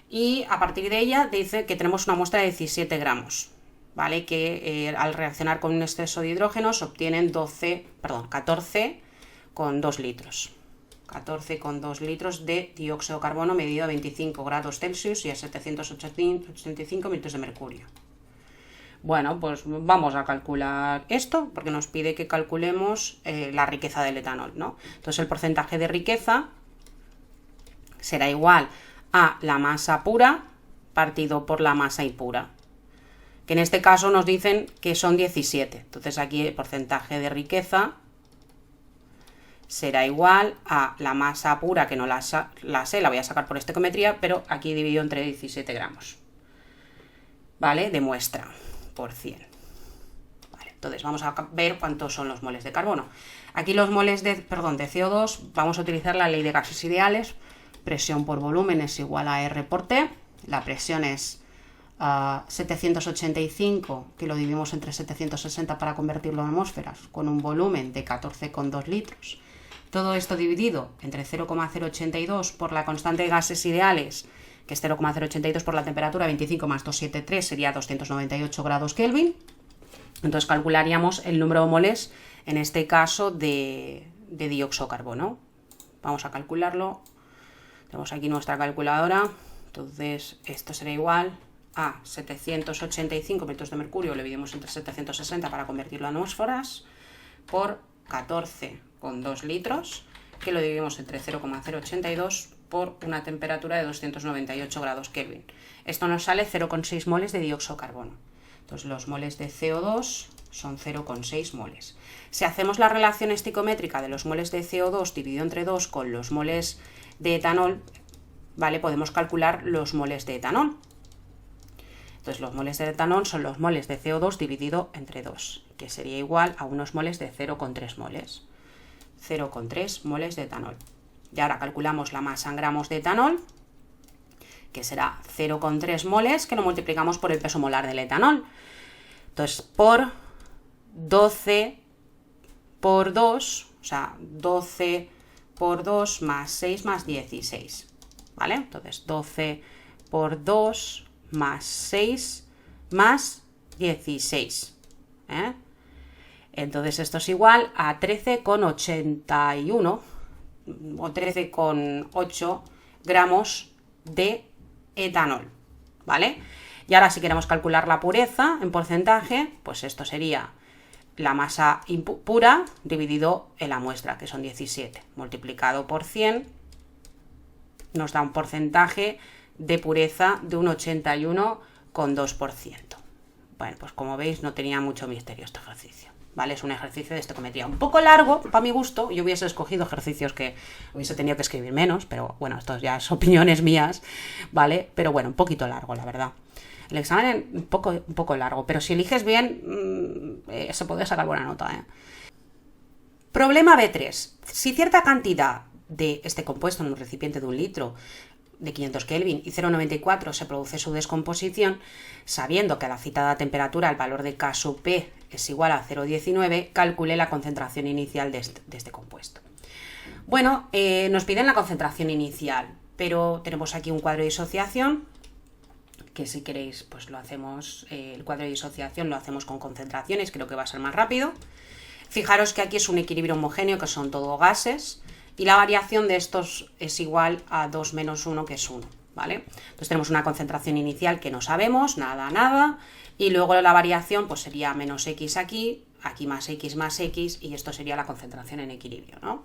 A: Y a partir de ella dice que tenemos una muestra de 17 gramos, ¿vale? Que al reaccionar con un exceso de hidrógeno se obtienen 14,2 litros. 14,2 litros de dióxido de carbono medido a 25 grados Celsius y a 785 mililitros de mercurio. Bueno, pues vamos a calcular esto, porque nos pide que calculemos la riqueza del etanol, ¿no? Entonces el porcentaje de riqueza será igual a la masa pura partido por la masa impura, que en este caso nos dicen que son 17. Entonces aquí el porcentaje de riqueza será igual a la masa pura, que no la sé, la voy a sacar por estequiometría, pero aquí dividido entre 17 gramos, ¿vale? De muestra por 100. Vale, entonces vamos a ver cuántos son los moles de carbono. Aquí los moles de CO2, vamos a utilizar la ley de gases ideales. Presión por volumen es igual a R por T. La presión es 785, que lo dividimos entre 760 para convertirlo en atmósferas, con un volumen de 14,2 litros. Todo esto dividido entre 0,082 por la constante de gases ideales, que es 0,082 por la temperatura, 25 más 273 sería 298 grados Kelvin. Entonces calcularíamos el número de moles, en este caso, de dióxido de carbono. Vamos a calcularlo. Tenemos aquí nuestra calculadora. Entonces esto será igual a 785 mililitros de mercurio, lo dividimos entre 760 para convertirlo a atmósferas, por 14,2 litros, que lo dividimos entre 0,082 por una temperatura de 298 grados Kelvin. Esto nos sale 0,6 moles de dióxido de carbono. Entonces los moles de CO2 son 0,6 moles. Si hacemos la relación estequiométrica de los moles de CO2 dividido entre 2 con los moles de etanol, ¿vale? Podemos calcular los moles de etanol. Entonces los moles de etanol son los moles de CO2 dividido entre 2, que sería igual a unos moles de 0,3 moles. 0,3 moles de etanol. Y ahora calculamos la masa en gramos de etanol, que será 0,3 moles, que lo multiplicamos por el peso molar del etanol. Entonces, por 12 por 2, o sea, 12 por 2 más 6 más 16, ¿vale? Entonces, 12 por 2 más 6 más 16, ¿eh? Entonces, esto es igual a 13,81 o 13,8 gramos de etanol, ¿vale? Y ahora si queremos calcular la pureza en porcentaje, pues esto sería la masa pura dividido en la muestra, que son 17, multiplicado por 100, nos da un porcentaje de pureza de un 81,2%. Bueno, pues como veis no tenía mucho misterio este ejercicio, ¿vale? Es un ejercicio de estequiometría un poco largo, para mi gusto. Yo hubiese escogido ejercicios que hubiese tenido que escribir menos, pero bueno, esto ya son opiniones mías, ¿vale? Pero bueno, un poquito largo, la verdad. El examen es un poco largo, pero si eliges bien, se puede sacar buena nota, ¿eh? Problema B3. Si cierta cantidad de este compuesto en un recipiente de 1 litro de 500 Kelvin y 0,94 se produce su descomposición, sabiendo que a la citada temperatura el valor de K sub P es igual a 0,19, calcule la concentración inicial de este compuesto. Bueno, nos piden la concentración inicial, pero tenemos aquí un cuadro de disociación, que si queréis pues lo hacemos, el cuadro de disociación lo hacemos con concentraciones, creo que va a ser más rápido. Fijaros que aquí es un equilibrio homogéneo, que son todo gases, y la variación de estos es igual a 2 menos 1, que es 1, ¿vale? Entonces tenemos una concentración inicial que no sabemos, nada, y luego la variación pues sería menos x aquí más x, y esto sería la concentración en equilibrio, ¿no?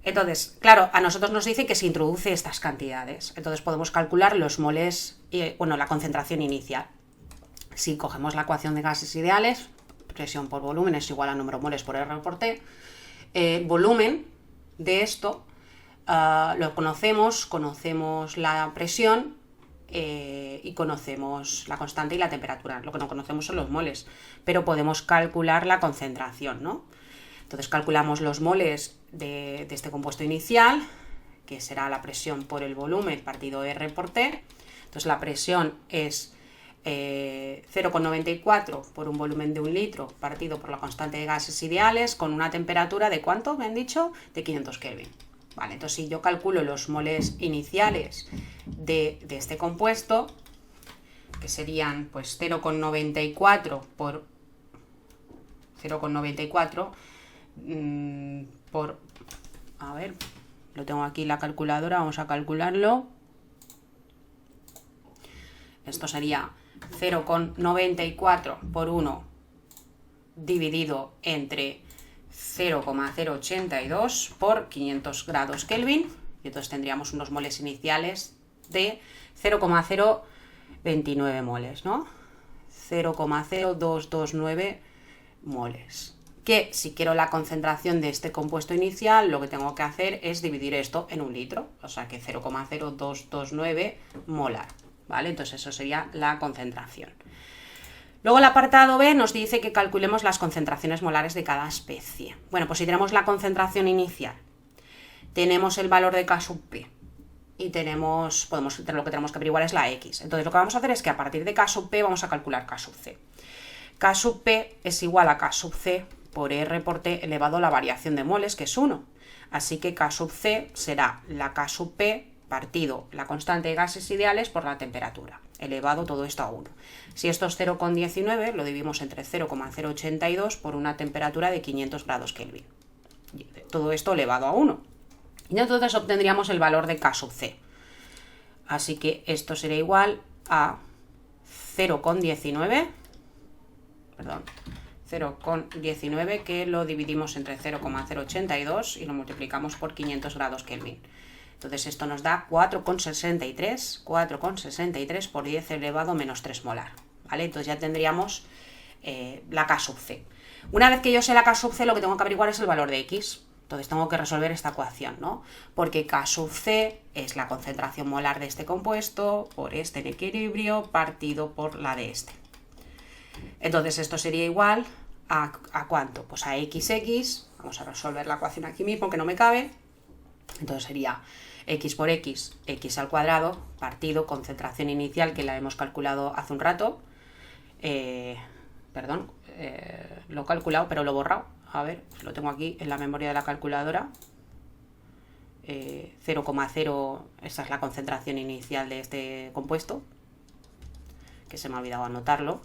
A: Entonces, claro, a nosotros nos dice que se introduce estas cantidades, entonces podemos calcular los moles, la concentración inicial. Si cogemos la ecuación de gases ideales, presión por volumen es igual a número de moles por R por T, volumen de esto lo conocemos la presión y conocemos la constante y la temperatura. Lo que no conocemos son los moles, pero podemos calcular la concentración, ¿no? Entonces calculamos los moles de este compuesto inicial, que será la presión por el volumen partido R por T. Entonces la presión es 0,94 por un volumen de 1 litro partido por la constante de gases ideales con una temperatura de ¿cuánto me han dicho? De 500 Kelvin. Vale, entonces si yo calculo los moles iniciales de este compuesto, que serían pues 0,94 por 0,94 por, a ver, lo tengo aquí en la calculadora, vamos a calcularlo. Esto sería 0,94 por 1 dividido entre 0,082 por 500 grados Kelvin, y entonces tendríamos unos moles iniciales de 0,029 moles, ¿no? 0,0229 moles. Que si quiero la concentración de este compuesto inicial, lo que tengo que hacer es dividir esto en 1 litro, o sea que 0,0229 molar. ¿Vale? Entonces eso sería la concentración. Luego el apartado B nos dice que calculemos las concentraciones molares de cada especie. Bueno, pues si tenemos la concentración inicial, tenemos el valor de K sub P y lo que tenemos que averiguar es la X. Entonces lo que vamos a hacer es que a partir de K sub P vamos a calcular K sub C. K sub P es igual a K sub C por R por T elevado a la variación de moles, que es 1. Así que K sub C será la K sub P partido la constante de gases ideales por la temperatura, elevado todo esto a 1. Si esto es 0,19, lo dividimos entre 0,082 por una temperatura de 500 grados Kelvin. Todo esto elevado a 1. Y entonces obtendríamos el valor de K sub C. Así que esto sería igual a 0,19, que lo dividimos entre 0,082 y lo multiplicamos por 500 grados Kelvin. Entonces esto nos da 4,63 por 10 elevado a menos 3 molar, ¿vale? Entonces ya tendríamos la K sub C. Una vez que yo sé la K sub C, lo que tengo que averiguar es el valor de X. Entonces tengo que resolver esta ecuación, ¿no? Porque K sub C es la concentración molar de este compuesto por este en equilibrio partido por la de este. Entonces esto sería igual a ¿cuánto? Pues a XX. Vamos a resolver la ecuación aquí mismo, que no me cabe. Entonces sería x por x, x al cuadrado, partido concentración inicial, que la hemos calculado hace un rato. Lo he calculado, pero lo he borrado. A ver, lo tengo aquí en la memoria de la calculadora. 0,0, esta es la concentración inicial de este compuesto, que se me ha olvidado anotarlo.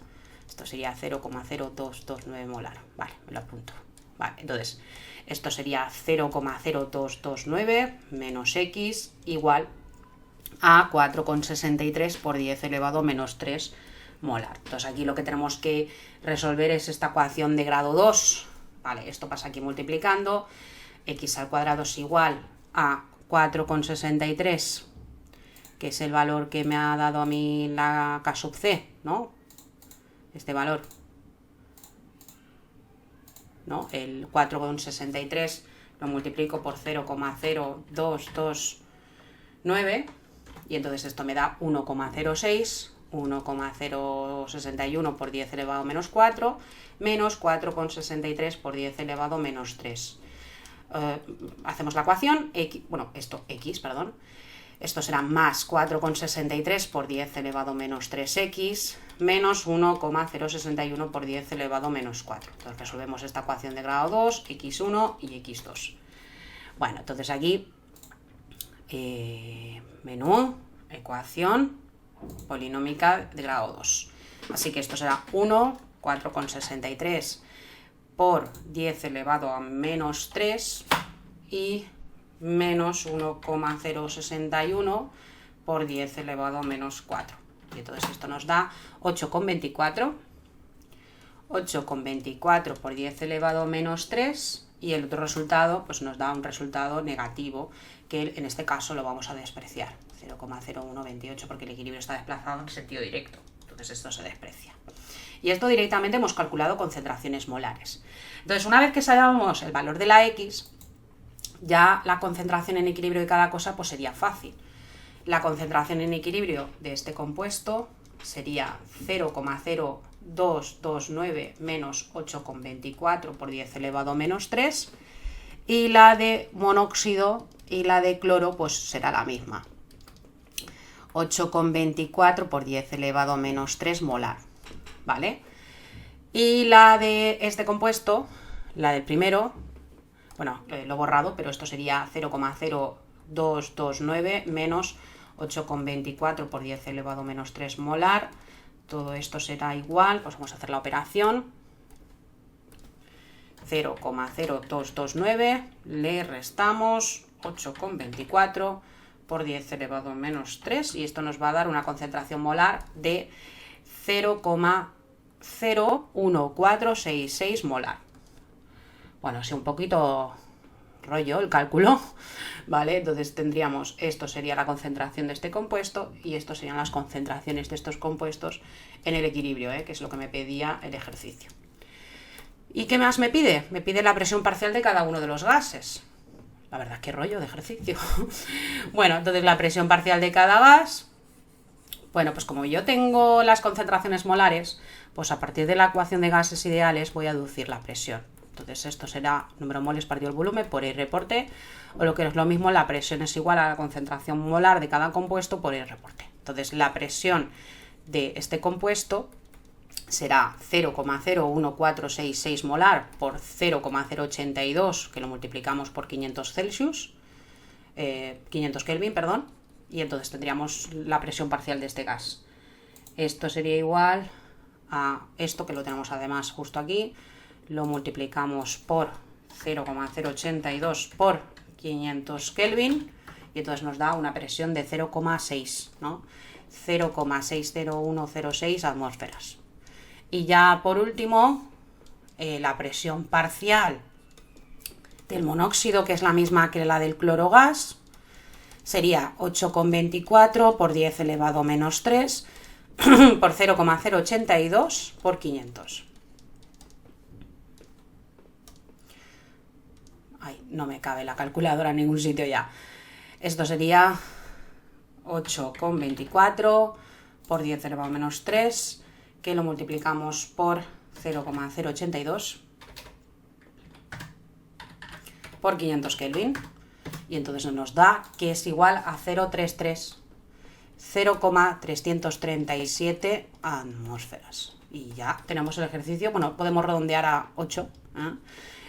A: Esto sería 0,0229 molar. Vale, me lo apunto. Vale, entonces esto sería 0,0229 menos x igual a 4,63 por 10 elevado a menos 3 molar. Entonces aquí lo que tenemos que resolver es esta ecuación de grado 2. Vale, esto pasa aquí multiplicando. X al cuadrado es igual a 4,63, que es el valor que me ha dado a mí la K sub C, ¿no? Este valor, ¿no? El 4,63 lo multiplico por 0,0229 y entonces esto me da 1,06 1,061 por 10 elevado a menos 4, menos 4,63 por 10 elevado a menos 3. Hacemos la ecuación, esto será más 4,63 por 10 elevado a menos 3x, menos 1,061 por 10 elevado a menos 4. Entonces resolvemos esta ecuación de grado 2, x1 y x2. Bueno, entonces aquí, menú, ecuación polinómica de grado 2. Así que esto será 4,63 por 10 elevado a menos 3 y menos 1,061 por 10 elevado a menos 4. Y entonces esto nos da 8,24. 8,24 por 10 elevado a menos 3 y el otro resultado pues nos da un resultado negativo que en este caso lo vamos a despreciar. 0,0128 porque el equilibrio está desplazado en sentido directo. Entonces esto se desprecia. Y esto directamente hemos calculado concentraciones molares. Entonces, una vez que sabemos el valor de la X, ya la concentración en equilibrio de cada cosa pues sería fácil. La concentración en equilibrio de este compuesto sería 0,0229 menos 8,24 por 10 elevado a menos 3 y la de monóxido y la de cloro pues será la misma. 8,24 por 10 elevado a menos 3 molar. ¿Vale? Y la de este compuesto, la del primero, bueno, lo he borrado, pero esto sería 0,0229 menos 8,24 por 10 elevado a menos 3 molar. Todo esto será igual, pues vamos a hacer la operación. 0,0229, le restamos 8,24 por 10 elevado a menos 3 y esto nos va a dar una concentración molar de 0,01466 molar. Bueno, así un poquito rollo el cálculo, ¿vale? Entonces tendríamos, esto sería la concentración de este compuesto y esto serían las concentraciones de estos compuestos en el equilibrio, que es lo que me pedía el ejercicio. ¿Y qué más me pide? Me pide la presión parcial de cada uno de los gases. La verdad, qué rollo de ejercicio. Bueno, entonces la presión parcial de cada gas. Bueno, pues como yo tengo las concentraciones molares, pues a partir de la ecuación de gases ideales voy a deducir la presión. Entonces esto será número moles partido el volumen por R por T, o lo que es lo mismo, la presión es igual a la concentración molar de cada compuesto por R por T. Entonces la presión de este compuesto será 0,01466 molar por 0,082, que lo multiplicamos por 500 Kelvin, perdón. Y entonces tendríamos la presión parcial de este gas. Esto sería igual a esto, que lo tenemos además justo aquí. Lo multiplicamos por 0,082 por 500 Kelvin. Y entonces nos da una presión de 0,6, ¿no? 0,60106 atmósferas. Y ya por último, la presión parcial del monóxido, que es la misma que la del clorogas, sería 8,24 por 10 elevado a menos 3 por 0,082 por 500. Ay, no me cabe la calculadora en ningún sitio ya. Esto sería 8,24 por 10 elevado a menos 3, que lo multiplicamos por 0,082 por 500 Kelvin. Y entonces nos da que es igual a 0,337 atmósferas. Y ya tenemos el ejercicio, bueno, podemos redondear a 8,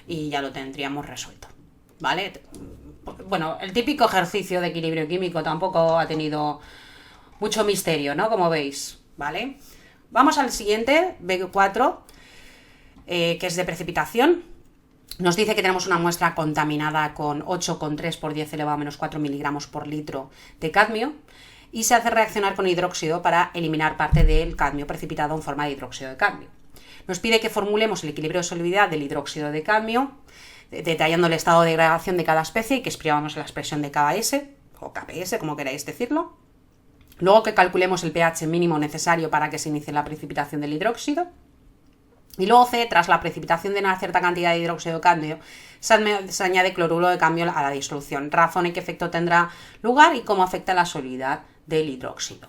A: y ya lo tendríamos resuelto, ¿vale? Bueno, el típico ejercicio de equilibrio químico tampoco ha tenido mucho misterio, ¿no? Como veis, ¿vale? Vamos al siguiente, B4, que es de precipitación. Nos dice que tenemos una muestra contaminada con 8,3 por 10 elevado a menos 4 miligramos por litro de cadmio y se hace reaccionar con hidróxido para eliminar parte del cadmio precipitado en forma de hidróxido de cadmio. Nos pide que formulemos el equilibrio de solubilidad del hidróxido de cadmio, detallando el estado de degradación de cada especie y que exprimamos la expresión de KS o KPS, como queráis decirlo. Luego que calculemos el pH mínimo necesario para que se inicie la precipitación del hidróxido. Y luego C, tras la precipitación de una cierta cantidad de hidróxido de cadmio, se añade cloruro de cadmio a la disolución. Razón y qué efecto tendrá lugar y cómo afecta la solubilidad del hidróxido.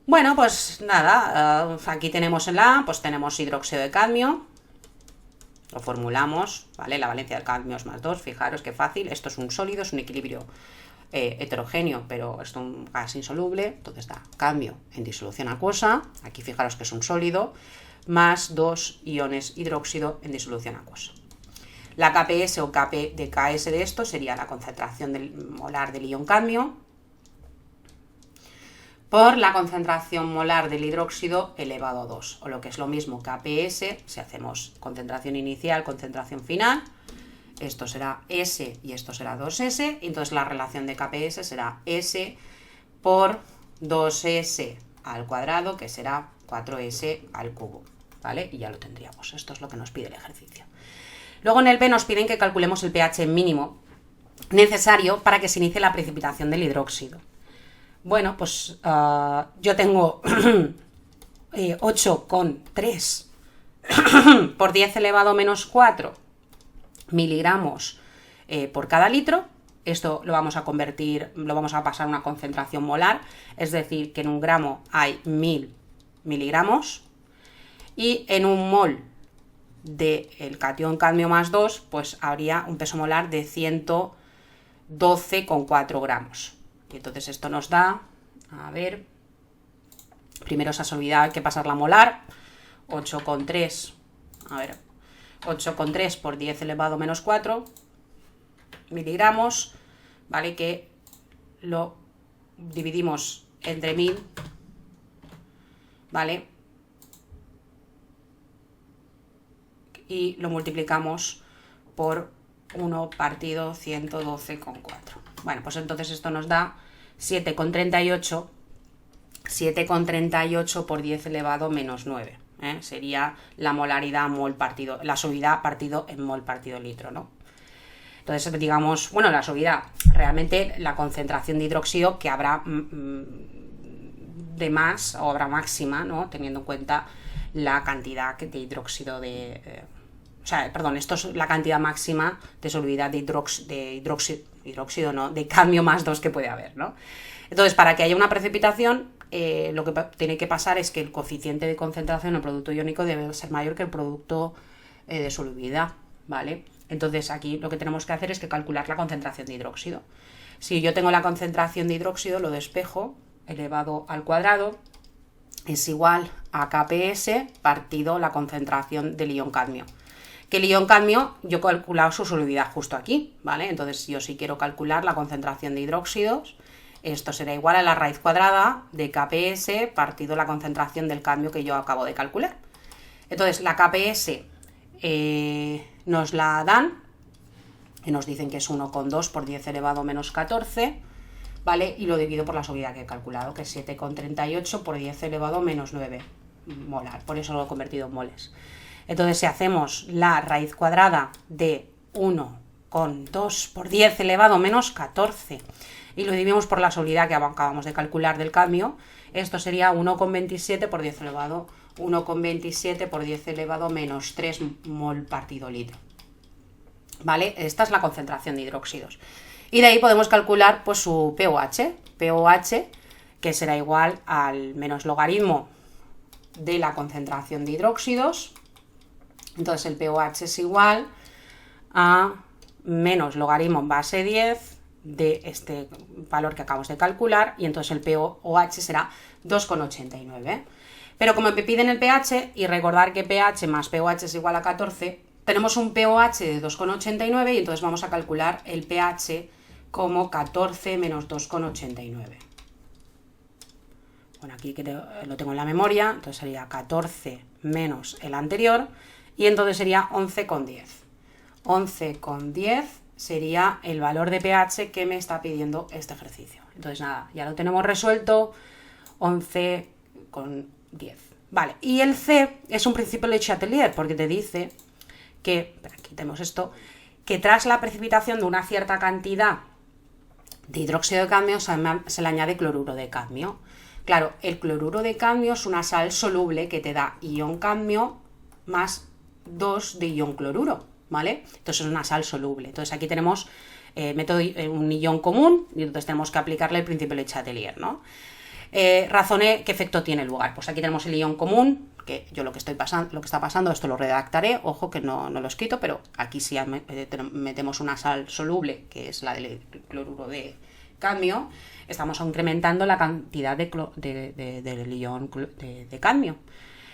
A: Bueno, pues nada, aquí tenemos en la A, pues tenemos hidróxido de cadmio, lo formulamos, ¿vale? La valencia del cadmio es +2, fijaros qué fácil, esto es un sólido, es un equilibrio heterogéneo, pero es un gas insoluble, entonces da cadmio en disolución acuosa, aquí fijaros que es un sólido, más 2 iones hidróxido en disolución acuosa. La KPS o Kp de Ks de esto sería la concentración molar del ion cadmio por la concentración molar del hidróxido elevado a 2, o lo que es lo mismo KPS, si hacemos concentración inicial, concentración final, esto será S y esto será 2S, y entonces la relación de KPS será S por 2S al cuadrado, que será 4S al cubo, ¿vale? Y ya lo tendríamos, esto es lo que nos pide el ejercicio. Luego en el B nos piden que calculemos el pH mínimo necesario para que se inicie la precipitación del hidróxido. Bueno, pues yo tengo 8,3 por 10 elevado menos 4 miligramos por cada litro. Esto lo vamos a convertir, lo vamos a pasar a una concentración molar, es decir, que en un gramo hay 1000 miligramos y en un mol del catión cadmio más 2, pues habría un peso molar de 112,4 gramos. Y entonces esto nos da, a ver, primero esa solubilidad hay que pasarla a molar, 8,3, a ver, 8,3 por 10 elevado menos 4 miligramos, ¿vale? Que lo dividimos entre 1000, ¿vale? Y lo multiplicamos por 1 partido 112,4. Bueno, pues entonces esto nos da 7,38 por 10 elevado menos 9. Sería la molaridad mol partido, la solubilidad partido en mol partido litro, ¿no? Entonces, digamos, bueno, la solubilidad, realmente la concentración de hidróxido que habrá de más o habrá máxima, ¿no? Teniendo en cuenta la cantidad de hidróxido de... esto es la cantidad máxima de solubilidad de cadmio más 2 que puede haber, ¿no? Entonces, para que haya una precipitación, lo que tiene que pasar es que el coeficiente de concentración del producto iónico debe ser mayor que el producto de solubilidad, ¿vale? Entonces, aquí lo que tenemos que hacer es que calcular la concentración de hidróxido. Si yo tengo la concentración de hidróxido, lo despejo, elevado al cuadrado, es igual a KPS partido la concentración del ion cadmio. Que el ion cadmio, yo he calculado su solubilidad justo aquí, ¿vale? Entonces, yo si quiero calcular la concentración de hidróxidos, esto será igual a la raíz cuadrada de KPS partido la concentración del cadmio que yo acabo de calcular. Entonces, la KPS nos la dan, y nos dicen que es 1,2 por 10 elevado menos 14, ¿vale? Y lo divido por la solubilidad que he calculado, que es 7,38 por 10 elevado menos 9 molar, por eso lo he convertido en moles. Entonces, si hacemos la raíz cuadrada de 1,2 por 10 elevado menos 14 y lo dividimos por la solubilidad que acabamos de calcular del cadmio, esto sería 1,27 por 10 elevado 1,27 por 10 elevado menos 3 mol partido litro. ¿Vale? Esta es la concentración de hidróxidos. Y de ahí podemos calcular pues su pOH, que será igual al menos logaritmo de la concentración de hidróxidos. Entonces el pOH es igual a menos logaritmo en base 10 de este valor que acabamos de calcular, y entonces el pOH será 2,89. Pero como me piden el pH, y recordar que pH más pOH es igual a 14, tenemos un pOH de 2,89 y entonces vamos a calcular el pH como 14 menos 2,89. Bueno, aquí lo tengo en la memoria, entonces sería 14 menos el anterior, y entonces sería 11,10. 11,10 sería el valor de pH que me está pidiendo este ejercicio. Entonces nada, ya lo tenemos resuelto, 11,10. Vale, y el C es un principio de Chatelier, porque te dice que, aquí tenemos esto, que tras la precipitación de una cierta cantidad de hidróxido de cadmio se le añade cloruro de cadmio. Claro, el cloruro de cadmio es una sal soluble que te da ion cadmio más 2 de ion cloruro, ¿vale? Entonces es una sal soluble. Entonces aquí tenemos un ion común y entonces tenemos que aplicarle el principio de Chatelier, ¿no? Razoné qué efecto tiene lugar. Pues aquí tenemos el ion común, que yo lo que está pasando, esto lo redactaré, ojo que no lo he escrito, pero aquí sí metemos una sal soluble, que es la del cloruro de cadmio, estamos incrementando la cantidad del ion de cadmio.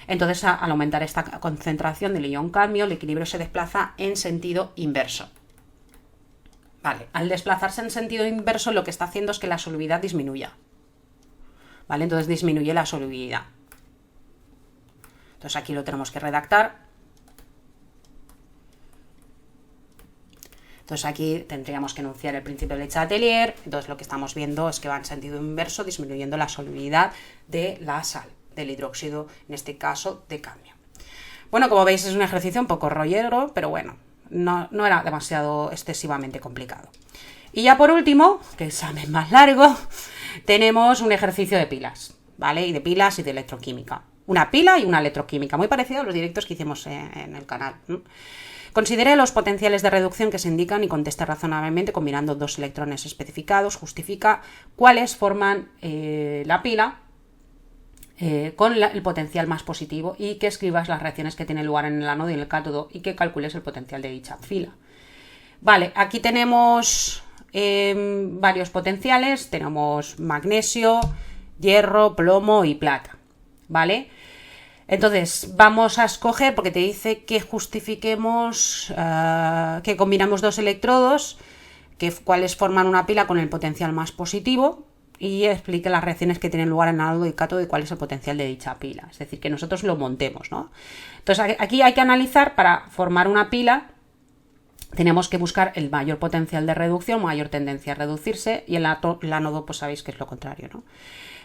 A: Entonces, al aumentar esta concentración del ion cadmio, el equilibrio se desplaza en sentido inverso. Vale, al desplazarse en sentido inverso, lo que está haciendo es que la solubilidad disminuya. ¿Vale? Entonces disminuye la solubilidad. Entonces aquí lo tenemos que redactar. Entonces aquí tendríamos que enunciar el principio de Le Chatelier. Entonces lo que estamos viendo es que va en sentido inverso, disminuyendo la solubilidad de la sal, del hidróxido, en este caso de cadmio. Bueno, como veis es un ejercicio un poco rollero, pero bueno, no era demasiado excesivamente complicado. Y ya por último, que examen más largo, tenemos un ejercicio de pilas, ¿vale? Y de pilas y de electroquímica. Una pila y una electroquímica, muy parecido a los directos que hicimos en el canal. Considere los potenciales de reducción que se indican y conteste razonablemente combinando dos electrones especificados. Justifica cuáles forman la pila con el potencial más positivo y que escribas las reacciones que tienen lugar en el ánodo y en el cátodo y que calcules el potencial de dicha fila. Vale, aquí tenemos varios potenciales, tenemos magnesio, hierro, plomo y plata, ¿vale? Entonces vamos a escoger, porque te dice que justifiquemos, que combinamos dos electrodos, cuáles forman una pila con el potencial más positivo y explique las reacciones que tienen lugar en el ánodo y cátodo y cuál es el potencial de dicha pila. Es decir, que nosotros lo montemos, ¿no? Entonces aquí hay que analizar para formar una pila. Tenemos que buscar el mayor potencial de reducción, mayor tendencia a reducirse, y el ánodo, pues sabéis que es lo contrario, ¿no?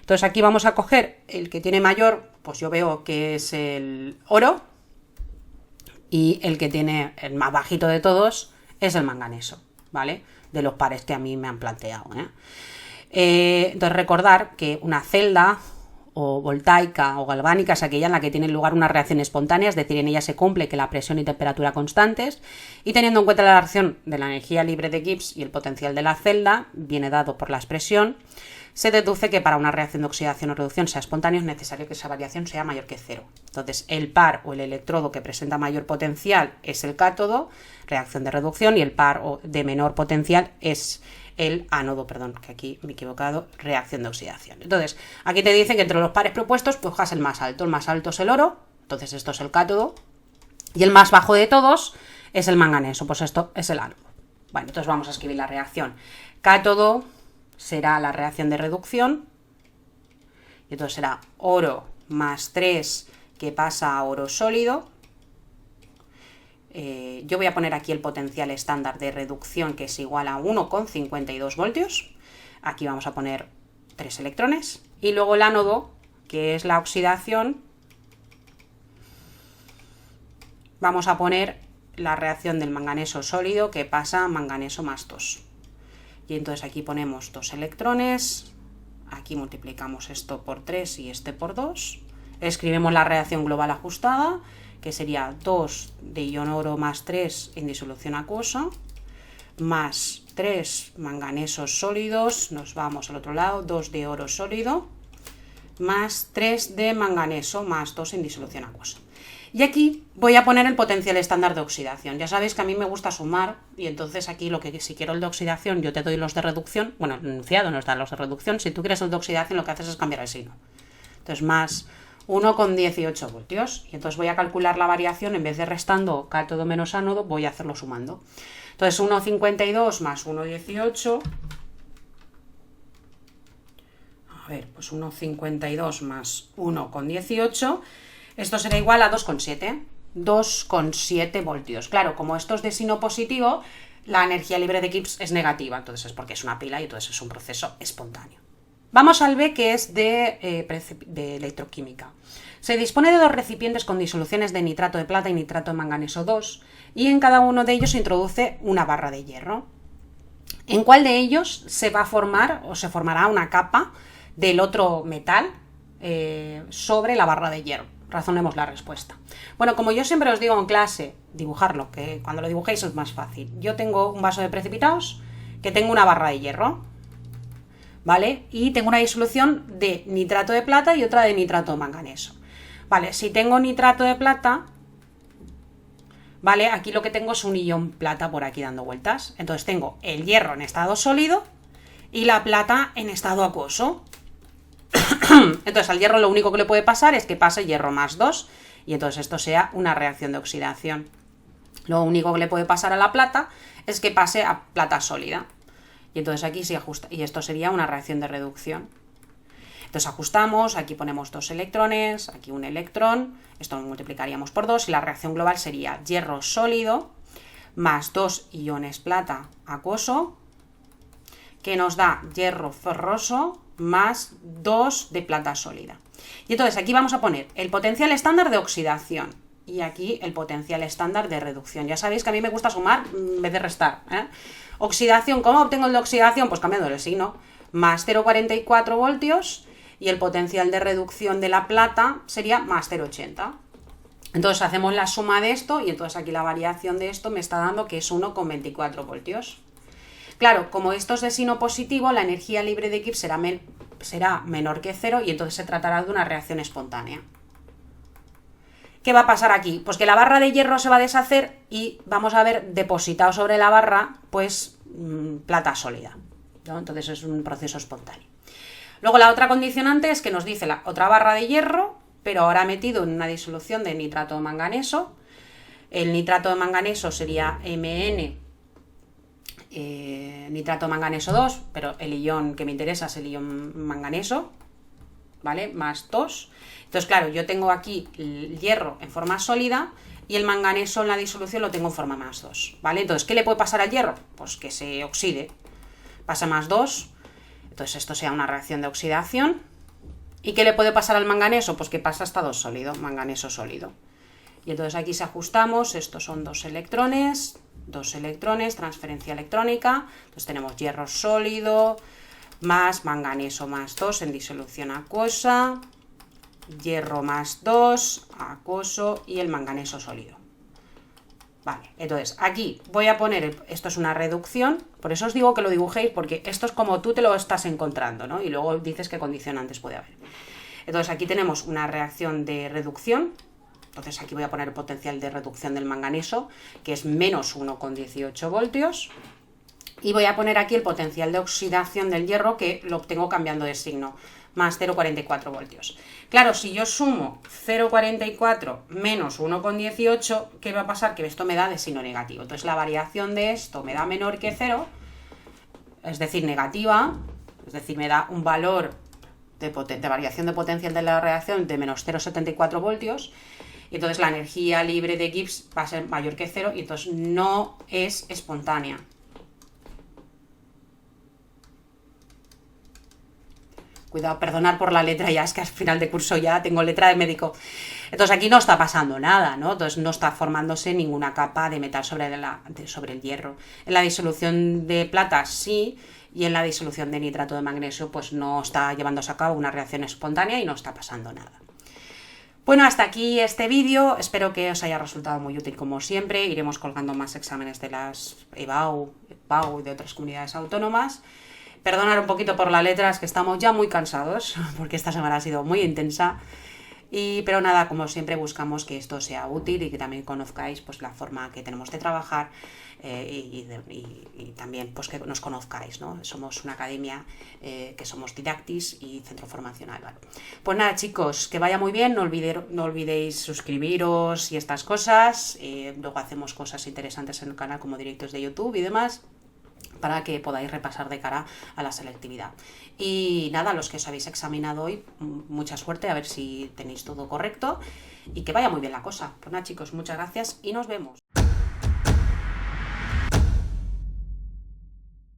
A: Entonces aquí vamos a coger el que tiene mayor, pues yo veo que es el oro, y el que tiene el más bajito de todos es el manganeso, ¿vale? De los pares que a mí me han planteado, entonces recordar que una celda o voltaica o galvánica es aquella en la que tiene lugar una reacción espontánea, es decir, en ella se cumple que la presión y temperatura constantes, y teniendo en cuenta la reacción de la energía libre de Gibbs y el potencial de la celda, viene dado por la expresión, se deduce que para una reacción de oxidación o reducción sea espontánea es necesario que esa variación sea mayor que cero. Entonces, el par o el electrodo que presenta mayor potencial es el cátodo, reacción de reducción, y el par de menor potencial es el ánodo, perdón, que aquí me he equivocado, reacción de oxidación. Entonces, aquí te dicen que entre los pares propuestos, pues cojas el más alto. El más alto es el oro, entonces esto es el cátodo, y el más bajo de todos es el manganeso, pues esto es el ánodo. Bueno, entonces vamos a escribir la reacción. Cátodo será la reacción de reducción, y entonces será oro más 3 que pasa a oro sólido. Yo voy a poner aquí el potencial estándar de reducción, que es igual a 1,52 voltios. Aquí vamos a poner 3 electrones. Y luego el ánodo, que es la oxidación, vamos a poner la reacción del manganeso sólido, que pasa a manganeso más 2. Y entonces aquí ponemos 2 electrones. Aquí multiplicamos esto por 3 y este por 2. Escribimos la reacción global ajustada, que sería 2 de ion oro más 3 en disolución acuosa, más 3 manganesos sólidos, nos vamos al otro lado, 2 de oro sólido, más 3 de manganeso más 2 en disolución acuosa. Y aquí voy a poner el potencial estándar de oxidación. Ya sabéis que a mí me gusta sumar, y entonces aquí si quiero el de oxidación, yo te doy los de reducción. Bueno, el enunciado nos da los de reducción. Si tú quieres el de oxidación, lo que haces es cambiar el signo. Entonces, más 1,18 voltios. Y entonces voy a calcular la variación, en vez de restando cátodo menos ánodo, voy a hacerlo sumando. Entonces 1,52 más 1,18. A ver, pues 1,52 más 1,18. Esto será igual a 2,7. 2,7 voltios. Claro, como esto es de signo positivo, la energía libre de Gibbs es negativa. Entonces es porque es una pila y entonces es un proceso espontáneo. Vamos al B, que es de electroquímica. Se dispone de 2 recipientes con disoluciones de nitrato de plata y nitrato de manganeso 2, y en cada uno de ellos se introduce una barra de hierro. ¿En cuál de ellos se va a formar o se formará una capa del otro metal sobre la barra de hierro? Razonemos la respuesta. Bueno, como yo siempre os digo en clase, dibujarlo, que cuando lo dibujéis es más fácil. Yo tengo un vaso de precipitados que tengo una barra de hierro. ¿vale? Y tengo una disolución de nitrato de plata y otra de nitrato de manganeso. Vale, si tengo nitrato de plata, ¿vale? Aquí lo que tengo es un ion plata por aquí dando vueltas. Entonces tengo el hierro en estado sólido y la plata en estado acuoso. Entonces al hierro lo único que le puede pasar es que pase hierro más 2 y entonces esto sea una reacción de oxidación. Lo único que le puede pasar a la plata es que pase a plata sólida. Y entonces aquí se ajusta, y esto sería una reacción de reducción. Entonces ajustamos, aquí ponemos 2 electrones, aquí un electrón, esto lo multiplicaríamos por 2 y la reacción global sería hierro sólido más 2 iones plata acuoso, que nos da hierro ferroso más 2 de plata sólida. Y entonces aquí vamos a poner el potencial estándar de oxidación y aquí el potencial estándar de reducción. Ya sabéis que a mí me gusta sumar en vez de restar, ¿eh? Oxidación, ¿cómo obtengo el de oxidación? Pues cambiando el signo, más 0,44 voltios y el potencial de reducción de la plata sería más 0,80. Entonces hacemos la suma de esto y entonces aquí la variación de esto me está dando que es 1,24 voltios. Claro, como esto es de signo positivo, la energía libre de Gibbs será menor que 0 y entonces se tratará de una reacción espontánea. ¿Qué va a pasar aquí? Pues que la barra de hierro se va a deshacer y vamos a ver depositado sobre la barra, pues, plata sólida, ¿no? Entonces es un proceso espontáneo. Luego la otra condicionante es que nos dice la otra barra de hierro, pero ahora metido en una disolución de nitrato de manganeso. El nitrato de manganeso sería Mn, nitrato de manganeso 2, pero el ion que me interesa es el ion manganeso, ¿vale? Más 2. Entonces, claro, yo tengo aquí el hierro en forma sólida y el manganeso en la disolución lo tengo en forma más 2, ¿vale? Entonces, ¿qué le puede pasar al hierro? Pues que se oxide, pasa más 2, entonces esto sea una reacción de oxidación. ¿Y qué le puede pasar al manganeso? Pues que pasa a estado sólido, manganeso sólido. Y entonces aquí si ajustamos, estos son 2 electrones, transferencia electrónica, entonces tenemos hierro sólido más manganeso más 2 en disolución acuosa, hierro más 2 acuoso y el manganeso sólido. Vale, entonces aquí voy a poner, esto es una reducción, por eso os digo que lo dibujéis, porque esto es como tú te lo estás encontrando, ¿no? Y luego dices qué condicionantes puede haber. Entonces aquí tenemos una reacción de reducción, entonces aquí voy a poner el potencial de reducción del manganeso, que es menos 1,18 voltios, y voy a poner aquí el potencial de oxidación del hierro, que lo obtengo cambiando de signo, más 0,44 voltios. Claro, si yo sumo 0,44 menos 1,18, ¿qué va a pasar? Que esto me da de signo negativo. Entonces la variación de esto me da menor que 0, es decir, negativa, es decir, me da un valor de variación de potencial de la reacción de menos 0,74 voltios, y entonces la energía libre de Gibbs va a ser mayor que 0 y entonces no es espontánea. Cuidado, perdonar por la letra, ya es que al final de curso ya tengo letra de médico. Entonces aquí no está pasando nada, ¿no? Entonces no está formándose ninguna capa de metal sobre el hierro. En la disolución de plata sí, y en la disolución de nitrato de magnesio pues no está llevándose a cabo una reacción espontánea y no está pasando nada. Bueno, hasta aquí este vídeo, espero que os haya resultado muy útil como siempre. Iremos colgando más exámenes de las EBAU y de otras comunidades autónomas. Perdonar un poquito por la letra, es que estamos ya muy cansados, porque esta semana ha sido muy intensa. Pero nada, como siempre buscamos que esto sea útil y que también conozcáis pues, la forma que tenemos de trabajar y también pues, que nos conozcáis, ¿no? Somos una academia que somos Didactis y centro formacional, ¿vale? Pues nada, chicos, que vaya muy bien, no olvidéis suscribiros y estas cosas. Luego hacemos cosas interesantes en el canal como directos de YouTube y demás, para que podáis repasar de cara a la selectividad. Y nada, los que os habéis examinado hoy, mucha suerte, a ver si tenéis todo correcto y que vaya muy bien la cosa. Pues nada, chicos, muchas gracias y nos vemos.